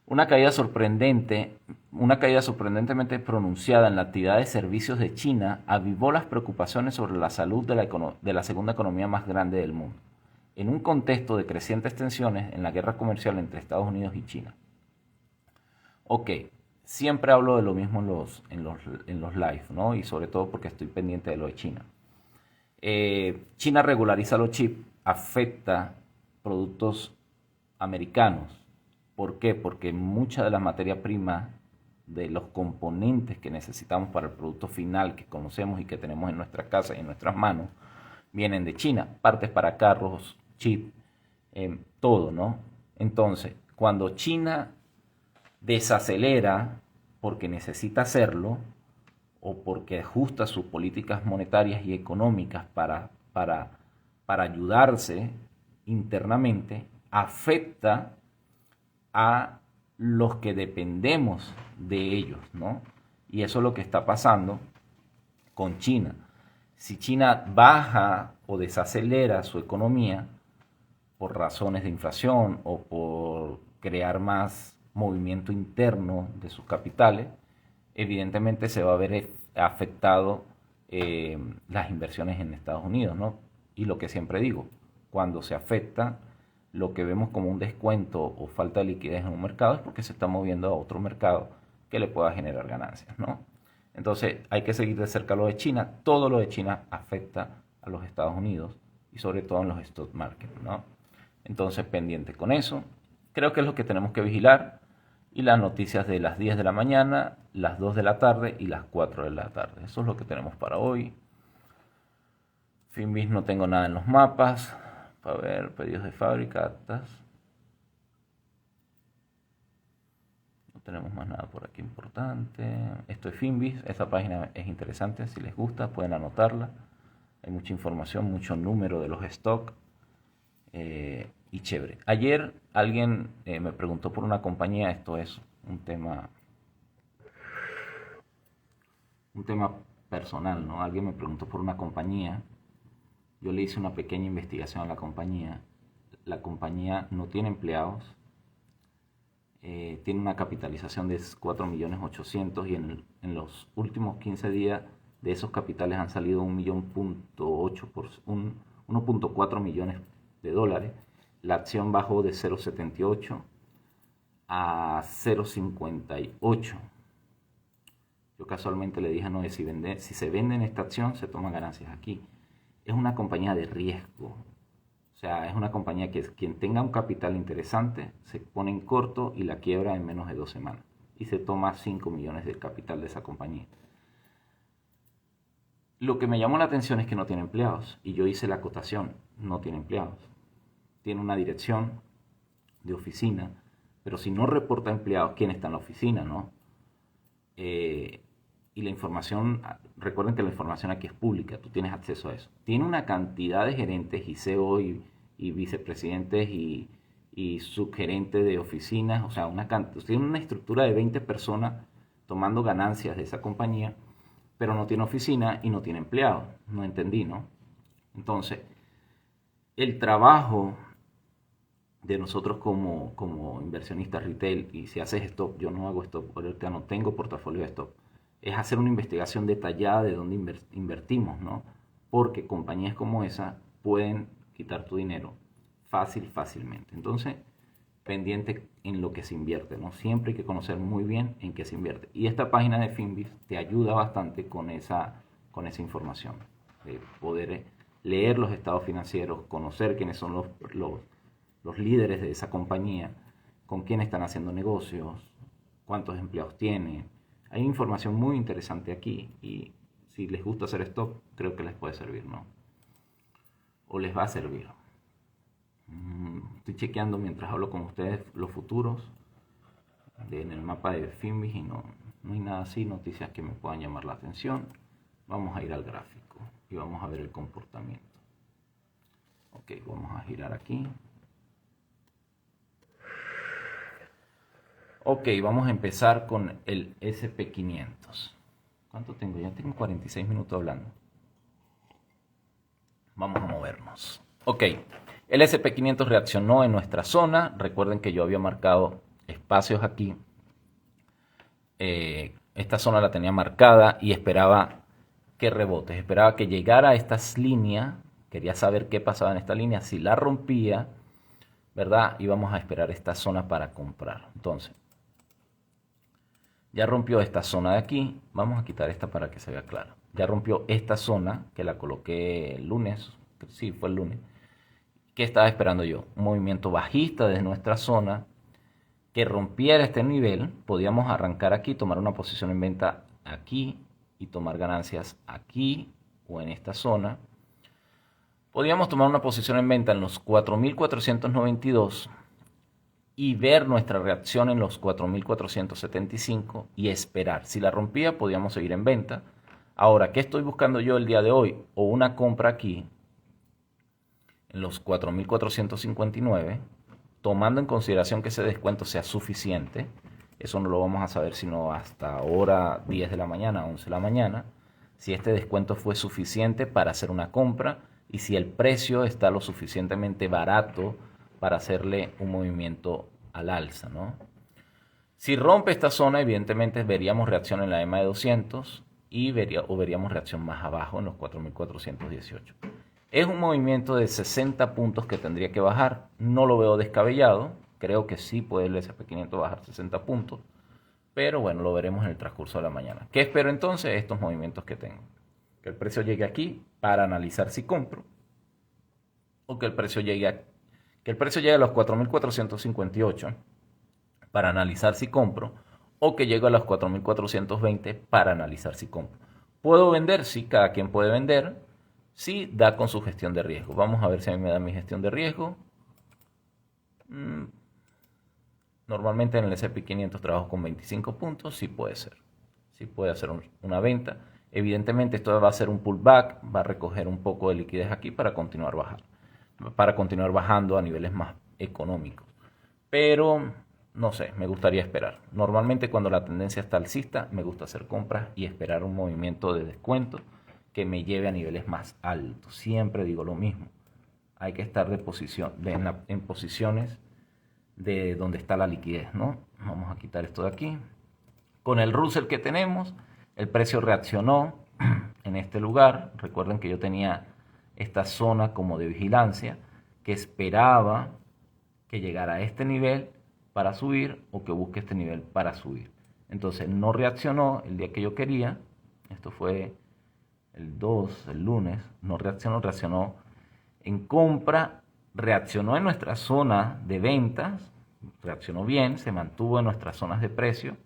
Una caída sorprendentemente pronunciada en la actividad de servicios de China avivó las preocupaciones sobre la salud de la segunda economía más grande del mundo, en un contexto de crecientes tensiones en la guerra comercial entre Estados Unidos y China. Ok, siempre hablo de lo mismo en los live, ¿no? Y sobre todo porque estoy pendiente de lo de China. China regulariza los chips, afecta productos americanos. ¿Por qué? Porque mucha de la materia prima de los componentes que necesitamos para el producto final que conocemos y que tenemos en nuestra casa y en nuestras manos vienen de China. Partes para carros, chip, todo, ¿no? Entonces, cuando China desacelera porque necesita hacerlo o porque ajusta sus políticas monetarias y económicas para ayudarse internamente, afecta a los que dependemos de ellos, ¿no? Y eso es lo que está pasando con China. Si China baja o desacelera su economía por razones de inflación o por crear más movimiento interno de sus capitales, evidentemente se va a ver afectado las inversiones en Estados Unidos, ¿no? Y lo que siempre digo, cuando se afecta, lo que vemos como un descuento o falta de liquidez en un mercado es porque se está moviendo a otro mercado que le pueda generar ganancias, ¿no? Entonces hay que seguir de cerca lo de China. Todo lo de China afecta a los Estados Unidos y sobre todo en los stock market, ¿no? Entonces, pendiente con eso. Creo que es lo que tenemos que vigilar. Y las noticias de las 10 de la mañana, las 2 de la tarde y las 4 de la tarde. Eso es lo que tenemos para hoy. Finbis no tengo nada en los mapas. Para ver, pedidos de fábrica, actas. No tenemos más nada por aquí importante. Esto es Finbis. Esta página es interesante. Si les gusta, pueden anotarla. Hay mucha información, mucho número de los stocks. Y chévere. Ayer alguien me preguntó por una compañía. Esto es un tema personal, ¿no? Alguien me preguntó por una compañía. Yo le hice una pequeña investigación a la compañía. La compañía no tiene empleados. Tiene una capitalización de 4.800.000 y en los últimos 15 días de esos capitales han salido 1.4 millones de dólares. La acción bajó de 0.78 a 0.58. Yo casualmente le dije a Noé, si se vende en esta acción, se toman ganancias aquí. Es una compañía de riesgo. O sea, es una compañía que quien tenga un capital interesante se pone en corto y la quiebra en menos de 2 semanas. Y se toma 5 millones del capital de esa compañía. Lo que me llamó la atención es que no tiene empleados. Y yo hice la acotación, no tiene empleados. Tiene una dirección de oficina, pero si no reporta empleados, ¿quién está en la oficina, no? Y la información, recuerden que la información aquí es pública, tú tienes acceso a eso. Tiene una cantidad de gerentes y CEO y vicepresidentes y subgerentes de oficinas, o sea, tiene una estructura de 20 personas tomando ganancias de esa compañía, pero no tiene oficina y no tiene empleados. No entendí, ¿no? Entonces, el trabajo de nosotros como inversionistas retail, y si haces stop, yo no hago stop, ahorita no tengo portafolio de stop, es hacer una investigación detallada de dónde invertimos, ¿no? Porque compañías como esa pueden quitar tu dinero fácilmente. Entonces, pendiente en lo que se invierte, ¿no? Siempre hay que conocer muy bien en qué se invierte. Y esta página de Finbis te ayuda bastante con esa información, de poder leer los estados financieros, conocer quiénes son los líderes de esa compañía, con quién están haciendo negocios, cuántos empleados tienen. Hay información muy interesante aquí y si les gusta hacer stock, creo que les puede servir, ¿no? O les va a servir. Estoy chequeando mientras hablo con ustedes los futuros en el mapa de Finbis y no hay nada así, noticias que me puedan llamar la atención. Vamos a ir al gráfico y vamos a ver el comportamiento. Ok, vamos a girar aquí. Ok, vamos a empezar con el SP500. ¿Cuánto tengo? Ya tengo 46 minutos hablando. Vamos a movernos. Ok, el SP500 reaccionó en nuestra zona. Recuerden que yo había marcado espacios aquí. Esta zona la tenía marcada y esperaba que rebote. Esperaba que llegara a estas líneas. Quería saber qué pasaba en esta línea. Si la rompía, ¿verdad? Íbamos a esperar esta zona para comprar. Entonces, ya rompió esta zona de aquí. Vamos a quitar esta para que se vea claro. Ya rompió esta zona que la coloqué el lunes. Sí, fue el lunes. ¿Qué estaba esperando yo? Un movimiento bajista desde nuestra zona que rompiera este nivel. Podíamos arrancar aquí, tomar una posición en venta aquí y tomar ganancias aquí o en esta zona. Podíamos tomar una posición en venta en los 4.492 y ver nuestra reacción en los 4.475 y esperar. Si la rompía, podíamos seguir en venta. Ahora, ¿qué estoy buscando yo el día de hoy? O una compra aquí, en los 4.459, tomando en consideración que ese descuento sea suficiente. Eso no lo vamos a saber sino hasta ahora 10 de la mañana, 11 de la mañana. Si este descuento fue suficiente para hacer una compra y si el precio está lo suficientemente barato para hacerle un movimiento al alza, ¿no? Si rompe esta zona, evidentemente veríamos reacción en la EMA de 200 y veríamos reacción más abajo en los 4.418. Es un movimiento de 60 puntos que tendría que bajar. No lo veo descabellado. Creo que sí puede el SP500 bajar 60 puntos. Pero bueno, lo veremos en el transcurso de la mañana. ¿Qué espero entonces? Estos movimientos que tengo. Que el precio llegue aquí para analizar si compro. o que el precio llegue a los 4.458 para analizar si compro, o que llegue a los 4.420 para analizar si compro. ¿Puedo vender? Sí, cada quien puede vender. Sí, da con su gestión de riesgo. Vamos a ver si a mí me da mi gestión de riesgo. Normalmente en el S&P 500 trabajo con 25 puntos. Sí puede ser. Sí puede hacer una venta. Evidentemente esto va a ser un pullback. Va a recoger un poco de liquidez aquí para continuar bajando a niveles más económicos. Pero no sé, me gustaría esperar. Normalmente cuando la tendencia está alcista, me gusta hacer compras y esperar un movimiento de descuento que me lleve a niveles más altos. Siempre digo lo mismo. Hay que estar en posiciones de donde está la liquidez, ¿no? Vamos a quitar esto de aquí. Con el Russell que tenemos, el precio reaccionó en este lugar. Recuerden que yo tenía esta zona como de vigilancia que esperaba que llegara a este nivel para subir o que busque este nivel para subir. Entonces no reaccionó el día que yo quería. Esto fue el lunes. No reaccionó, reaccionó en compra. Reaccionó en nuestra zona de ventas. Reaccionó bien, se mantuvo en nuestras zonas de precio.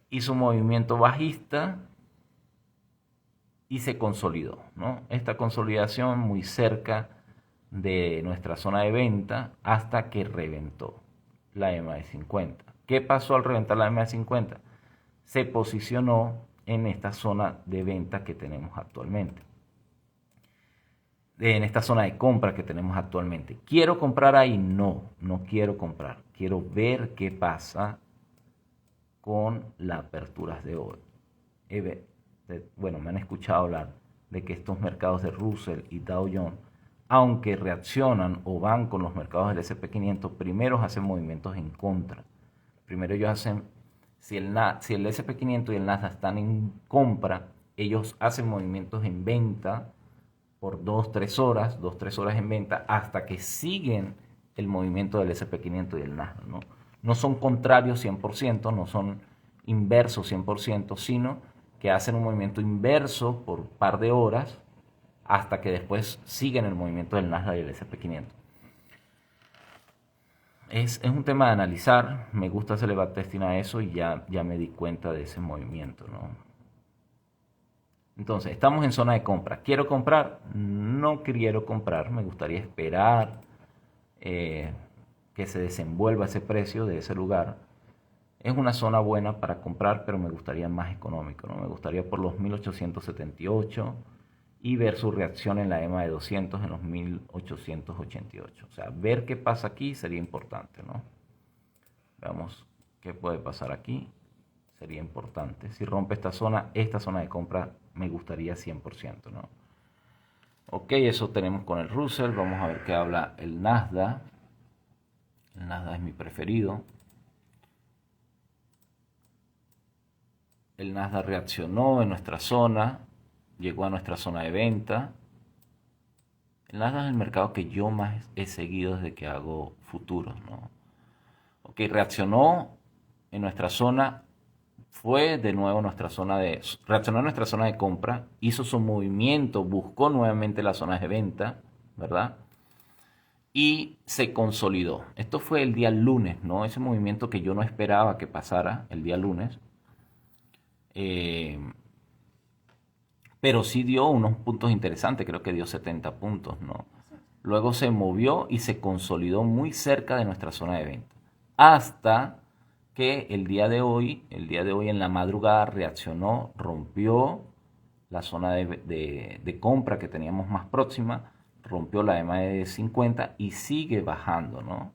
Hizo un movimiento bajista y se consolidó, ¿no? Esta consolidación muy cerca de nuestra zona de venta hasta que reventó la EMA de 50. ¿Qué pasó al reventar la EMA de 50? Se posicionó en esta zona de venta que tenemos actualmente, en esta zona de compra que tenemos actualmente. ¿Quiero comprar ahí? No, no quiero comprar. Quiero ver qué pasa con las aperturas de hoy. Bueno, me han escuchado hablar de que estos mercados de Russell y Dow Jones, aunque reaccionan o van con los mercados del S&P 500, primero hacen movimientos en contra. Primero ellos hacen, si el S&P 500 y el Nasdaq están en compra, ellos hacen movimientos en venta por 2-3 horas en venta, hasta que siguen el movimiento del S&P 500 y el Nasdaq, ¿no? No son contrarios 100%, no son inversos 100%, sino que hacen un movimiento inverso por un par de horas hasta que después siguen el movimiento del Nasdaq y el S&P 500. Es un tema de analizar, me gusta hacerle backtesting a eso y ya me di cuenta de ese movimiento, ¿no? Entonces, estamos en zona de compra. ¿Quiero comprar? No quiero comprar, me gustaría esperar que se desenvuelva ese precio de ese lugar. Es una zona buena para comprar, pero me gustaría más económico, ¿no? Me gustaría por los 1878 y ver su reacción en la EMA de 200 en los 1888. O sea, ver qué pasa aquí sería importante, ¿no? Veamos qué puede pasar aquí. Sería importante. Si rompe esta zona de compra me gustaría 100%, ¿no? Ok, eso tenemos con el Russell. Vamos a ver qué habla el Nasdaq. El Nasdaq es mi preferido. El Nasdaq reaccionó en nuestra zona, llegó a nuestra zona de venta. El Nasdaq es el mercado que yo más he seguido desde que hago futuros, ¿no? Ok, reaccionó en nuestra zona, fue de nuevo reaccionó en nuestra zona de compra, hizo su movimiento, buscó nuevamente las zonas de venta, ¿verdad? Y se consolidó. Esto fue el día lunes, ¿no? Ese movimiento que yo no esperaba que pasara el día lunes. Pero sí dio unos puntos interesantes, creo que dio 70 puntos, ¿no? Luego se movió y se consolidó muy cerca de nuestra zona de venta. Hasta que el día de hoy en la madrugada reaccionó, rompió la zona de compra que teníamos más próxima, rompió la EMA de 50 y sigue bajando, ¿no?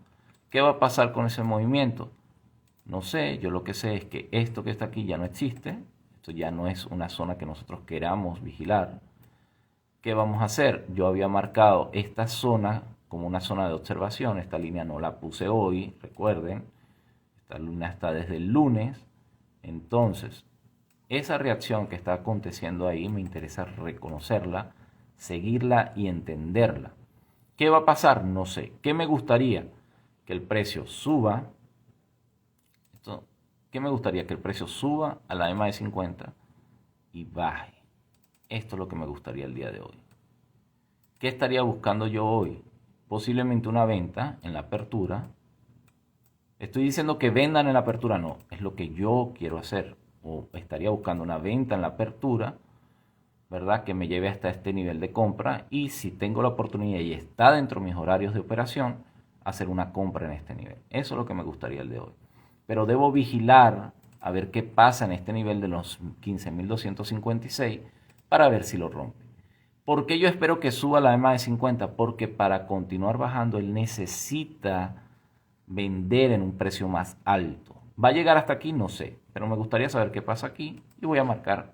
¿Qué va a pasar con ese movimiento? No sé, yo lo que sé es que esto que está aquí ya no existe, esto ya no es una zona que nosotros queramos vigilar. ¿Qué vamos a hacer? Yo había marcado esta zona como una zona de observación, esta línea no la puse hoy, recuerden, esta línea está desde el lunes, entonces esa reacción que está aconteciendo ahí me interesa reconocerla, seguirla y entenderla. ¿Qué va a pasar? No sé. ¿Qué me gustaría? Que el precio suba. ¿Qué me gustaría? Que el precio suba a la EMA de 50 y baje. Esto es lo que me gustaría el día de hoy. ¿Qué estaría buscando yo hoy? Posiblemente una venta en la apertura. Estoy diciendo que vendan en la apertura, no, es lo que yo quiero hacer. O estaría buscando una venta en la apertura, ¿verdad? Que me lleve hasta este nivel de compra y si tengo la oportunidad y está dentro de mis horarios de operación, hacer una compra en este nivel. Eso es lo que me gustaría el de hoy. Pero debo vigilar a ver qué pasa en este nivel de los 15.256 para ver si lo rompe. ¿Por qué yo espero que suba la EMA de 50? Porque para continuar bajando él necesita vender en un precio más alto. ¿Va a llegar hasta aquí? No sé, pero me gustaría saber qué pasa aquí y voy a marcar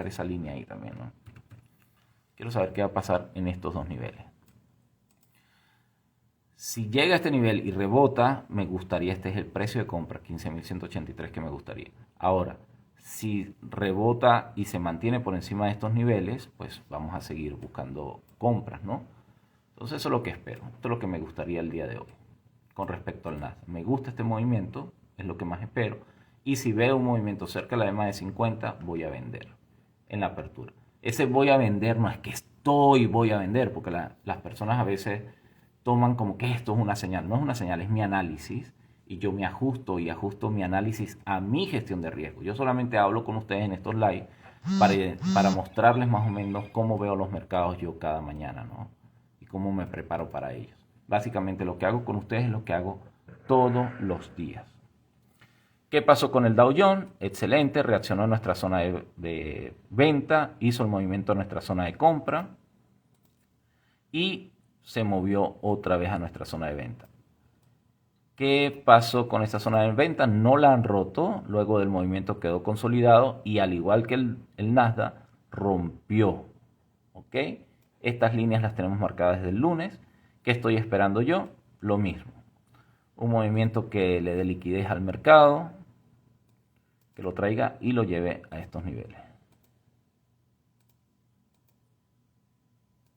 esa línea ahí también, ¿no? Quiero saber qué va a pasar en estos dos niveles. Si llega a este nivel y rebota, me gustaría, este es el precio de compra, 15.183 que me gustaría. Ahora, si rebota y se mantiene por encima de estos niveles, pues vamos a seguir buscando compras, ¿no? Entonces eso es lo que espero, esto es lo que me gustaría el día de hoy. Con respecto al Nasdaq, me gusta este movimiento, es lo que más espero. Y si veo un movimiento cerca de la EMA de 50, voy a vender en la apertura. Ese voy a vender no es que voy a vender, porque las personas a veces toman como que esto es una señal. No es una señal, es mi análisis y yo me ajusto y ajusto mi análisis a mi gestión de riesgo. Yo solamente hablo con ustedes en estos live para mostrarles más o menos cómo veo los mercados yo cada mañana, ¿no? Y cómo me preparo para ellos. Básicamente lo que hago con ustedes es lo que hago todos los días. ¿Qué pasó con el Dow Jones? Excelente, reaccionó a nuestra zona de venta, hizo el movimiento a nuestra zona de compra y se movió otra vez a nuestra zona de venta. ¿Qué pasó con esta zona de venta? No la han roto, luego del movimiento quedó consolidado y al igual que el Nasdaq, rompió. ¿Ok? Estas líneas las tenemos marcadas desde el lunes. ¿Qué estoy esperando yo? Lo mismo. Un movimiento que le dé liquidez al mercado, que lo traiga y lo lleve a estos niveles.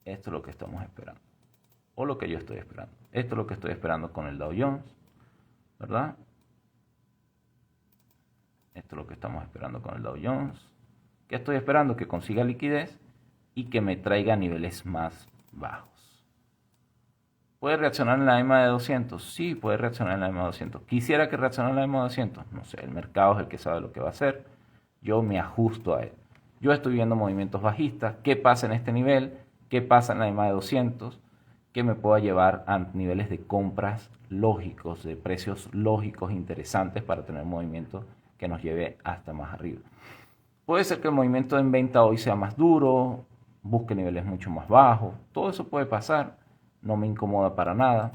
Esto es lo que estamos esperando. O lo que yo estoy esperando. Esto es lo que estoy esperando con el Dow Jones, ¿verdad? Esto es lo que estamos esperando con el Dow Jones. ¿Qué estoy esperando? Que consiga liquidez y que me traiga a niveles más bajos. ¿Puede reaccionar en la EMA de 200? Sí, puede reaccionar en la EMA de 200. ¿Quisiera que reaccionara en la EMA de 200? No sé, el mercado es el que sabe lo que va a hacer. Yo me ajusto a él. Yo estoy viendo movimientos bajistas. ¿Qué pasa en este nivel? ¿Qué pasa en la EMA de 200? Que me pueda llevar a niveles de compras lógicos, de precios lógicos interesantes para tener movimientos que nos lleve hasta más arriba. Puede ser que el movimiento en venta hoy sea más duro, busque niveles mucho más bajos. Todo eso puede pasar. No me incomoda para nada,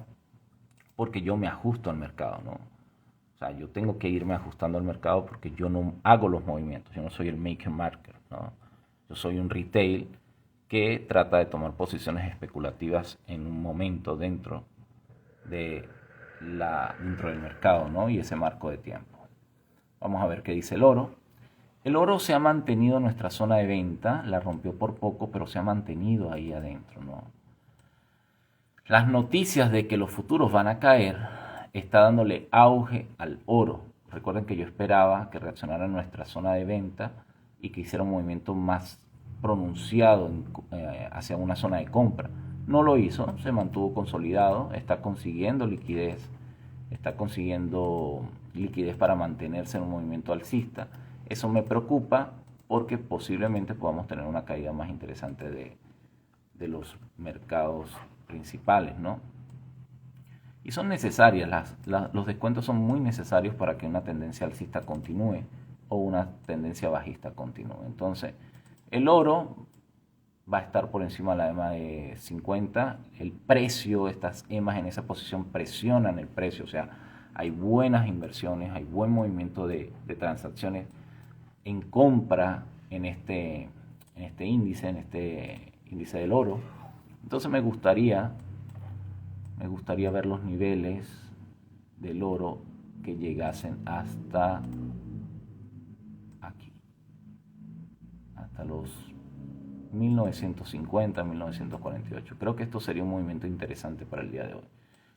porque yo me ajusto al mercado, ¿no? O sea, yo tengo que irme ajustando al mercado porque yo no hago los movimientos, yo no soy el maker market, ¿no? Yo soy un retail que trata de tomar posiciones especulativas en un momento dentro del mercado, ¿no? Y ese marco de tiempo. Vamos a ver qué dice el oro. El oro se ha mantenido en nuestra zona de venta, la rompió por poco, pero se ha mantenido ahí adentro, ¿no? Las noticias de que los futuros van a caer está dándole auge al oro. Recuerden que yo esperaba que reaccionara en nuestra zona de venta y que hiciera un movimiento más pronunciado hacia una zona de compra. No lo hizo, se mantuvo consolidado, está consiguiendo liquidez para mantenerse en un movimiento alcista. Eso me preocupa porque posiblemente podamos tener una caída más interesante de los mercados principales, ¿no? Y son necesarias, los descuentos son muy necesarios para que una tendencia alcista continúe o una tendencia bajista continúe. Entonces, el oro va a estar por encima de la EMA de 50, el precio, estas EMAs en esa posición presionan el precio, o sea, hay buenas inversiones, hay buen movimiento de transacciones en compra en este índice del oro. Entonces me gustaría ver los niveles del oro que llegasen hasta aquí, hasta los 1950, 1948. Creo que esto sería un movimiento interesante para el día de hoy.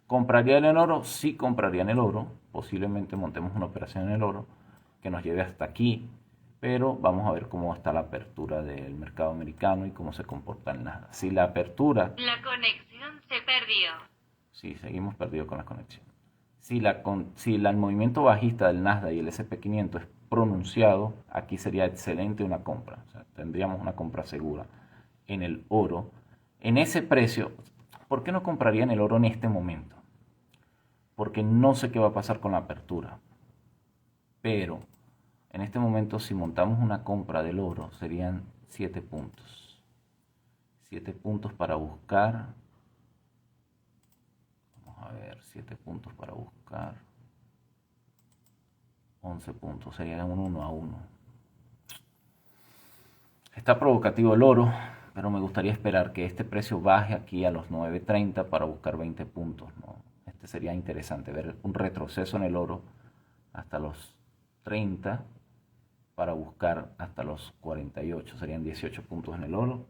¿Compraría en el oro? Sí, compraría en el oro. Posiblemente montemos una operación en el oro que nos lleve hasta aquí. pero vamos a ver cómo está la apertura del mercado americano y cómo se comporta el Nasdaq. Si la apertura... La conexión se perdió. Sí, seguimos perdidos con la conexión. Si el movimiento bajista del Nasdaq y el S&P 500 es pronunciado, aquí sería excelente una compra. O sea, tendríamos una compra segura en el oro. En ese precio, ¿por qué no compraría en el oro en este momento? Porque no sé qué va a pasar con la apertura. Pero en este momento, si montamos una compra del oro, serían 7 puntos. 7 puntos para buscar. Vamos a ver, 7 puntos para buscar. 11 puntos, sería un 1 a 1. Está provocativo el oro, pero me gustaría esperar que este precio baje aquí a los 9.30 para buscar 20 puntos, ¿no? Este sería interesante, ver un retroceso en el oro hasta los 30 para buscar hasta los 48. Serían 18 puntos en el oro.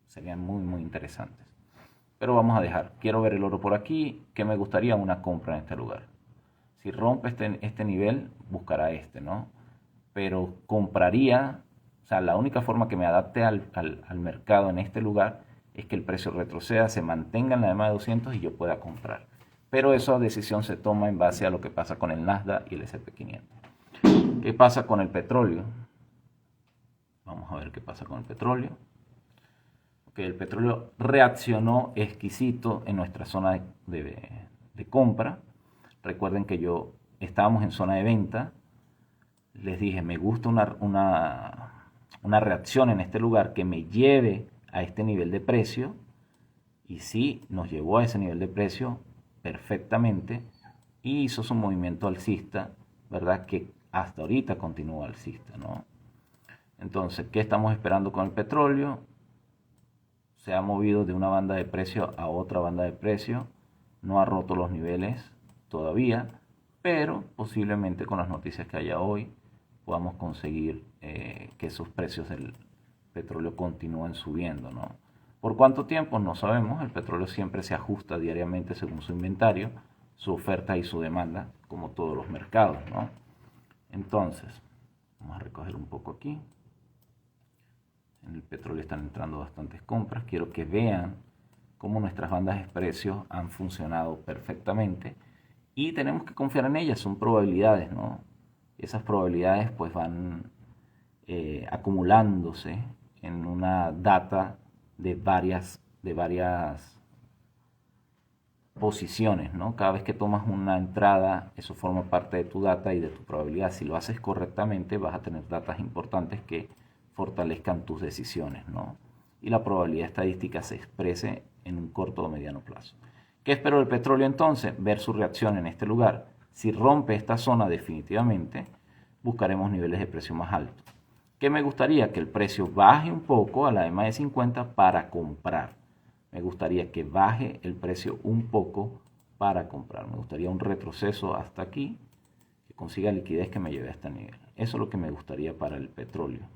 Serían muy interesantes. Pero vamos a dejar. Quiero ver el oro por aquí. Que me gustaría una compra en este lugar. Si rompe este nivel, buscará este, ¿no? Pero compraría... O sea, la única forma que me adapte al mercado en este lugar es que el precio retroceda, se mantenga en la EMA de 200 y yo pueda comprar. Pero esa decisión se toma en base a lo que pasa con el Nasdaq y el S&P 500. ¿Qué pasa con el petróleo? Vamos a ver qué pasa con el petróleo. Okay, el petróleo reaccionó exquisito en nuestra zona de compra. Recuerden que estábamos en zona de venta. Les dije, me gusta una reacción en este lugar que me lleve a este nivel de precio. Y sí, nos llevó a ese nivel de precio perfectamente. Y hizo su movimiento alcista, ¿verdad? Que hasta ahorita continúa alcista, ¿no? Entonces, ¿qué estamos esperando con el petróleo? Se ha movido de una banda de precio a otra banda de precio. No ha roto los niveles todavía, pero posiblemente con las noticias que haya hoy podamos conseguir que esos precios del petróleo continúen subiendo, ¿no? ¿Por cuánto tiempo? No sabemos. El petróleo siempre se ajusta diariamente según su inventario, su oferta y su demanda, como todos los mercados, ¿no? Entonces, vamos a recoger un poco aquí. En el petróleo están entrando bastantes compras. Quiero que vean cómo nuestras bandas de precios han funcionado perfectamente y tenemos que confiar en ellas. Son probabilidades, ¿no? Esas probabilidades pues van acumulándose en una data de varias posiciones, ¿no? Cada vez que tomas una entrada, eso forma parte de tu data y de tu probabilidad. Si lo haces correctamente, vas a tener datas importantes que fortalezcan tus decisiones, ¿no? Y la probabilidad estadística se exprese en un corto o mediano plazo. ¿Qué espero del petróleo entonces? Ver su reacción en este lugar. Si rompe esta zona definitivamente, buscaremos niveles de precio más altos. ¿Qué me gustaría? Que el precio baje un poco a la EMA de 50 para comprar. Me gustaría que baje el precio un poco para comprar. Me gustaría un retroceso hasta aquí, que consiga liquidez que me lleve a este nivel. Eso es lo que me gustaría para el petróleo.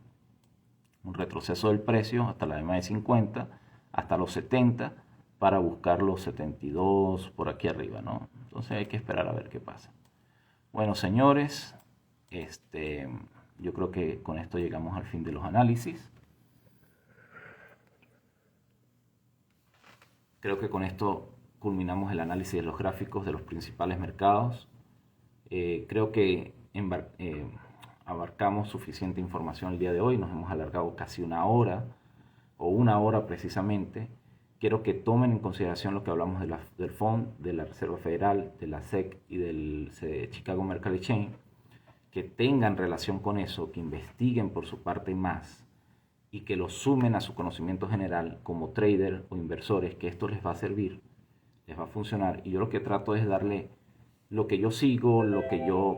Un retroceso del precio hasta la EMA de 50, hasta los 70, para buscar los 72 por aquí arriba, ¿no? Entonces hay que esperar a ver qué pasa. Bueno, señores, yo creo que con esto llegamos al fin de los análisis. Creo que con esto culminamos el análisis de los gráficos de los principales mercados. Creo que abarcamos suficiente información el día de hoy. Nos hemos alargado casi una hora, o una hora precisamente. Quiero que tomen en consideración lo que hablamos del FOMC, de la Reserva Federal, de la SEC y del Chicago Mercantile Exchange, que tengan relación con eso, que investiguen por su parte más y que lo sumen a su conocimiento general como trader o inversores, que esto les va a servir, les va a funcionar. Y yo lo que trato es darle lo que yo sigo,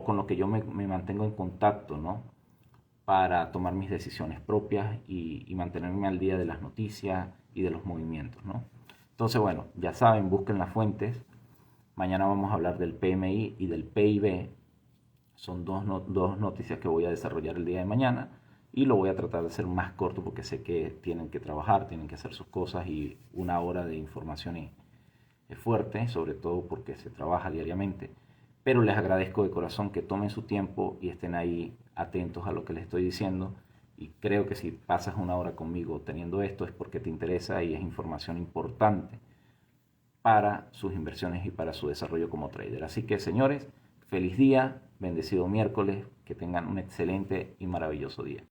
con lo que yo me mantengo en contacto, ¿no? Para tomar mis decisiones propias y mantenerme al día de las noticias y de los movimientos, ¿no? Entonces, bueno, ya saben, busquen las fuentes. Mañana vamos a hablar del PMI y del PIB. Son dos noticias que voy a desarrollar el día de mañana y lo voy a tratar de hacer más corto porque sé que tienen que trabajar, tienen que hacer sus cosas y una hora de información es fuerte, sobre todo porque se trabaja diariamente. pero les agradezco de corazón que tomen su tiempo y estén ahí atentos a lo que les estoy diciendo. Y creo que si pasas una hora conmigo teniendo esto es porque te interesa y es información importante para sus inversiones y para su desarrollo como trader. Así que, señores, feliz día, bendecido miércoles, que tengan un excelente y maravilloso día.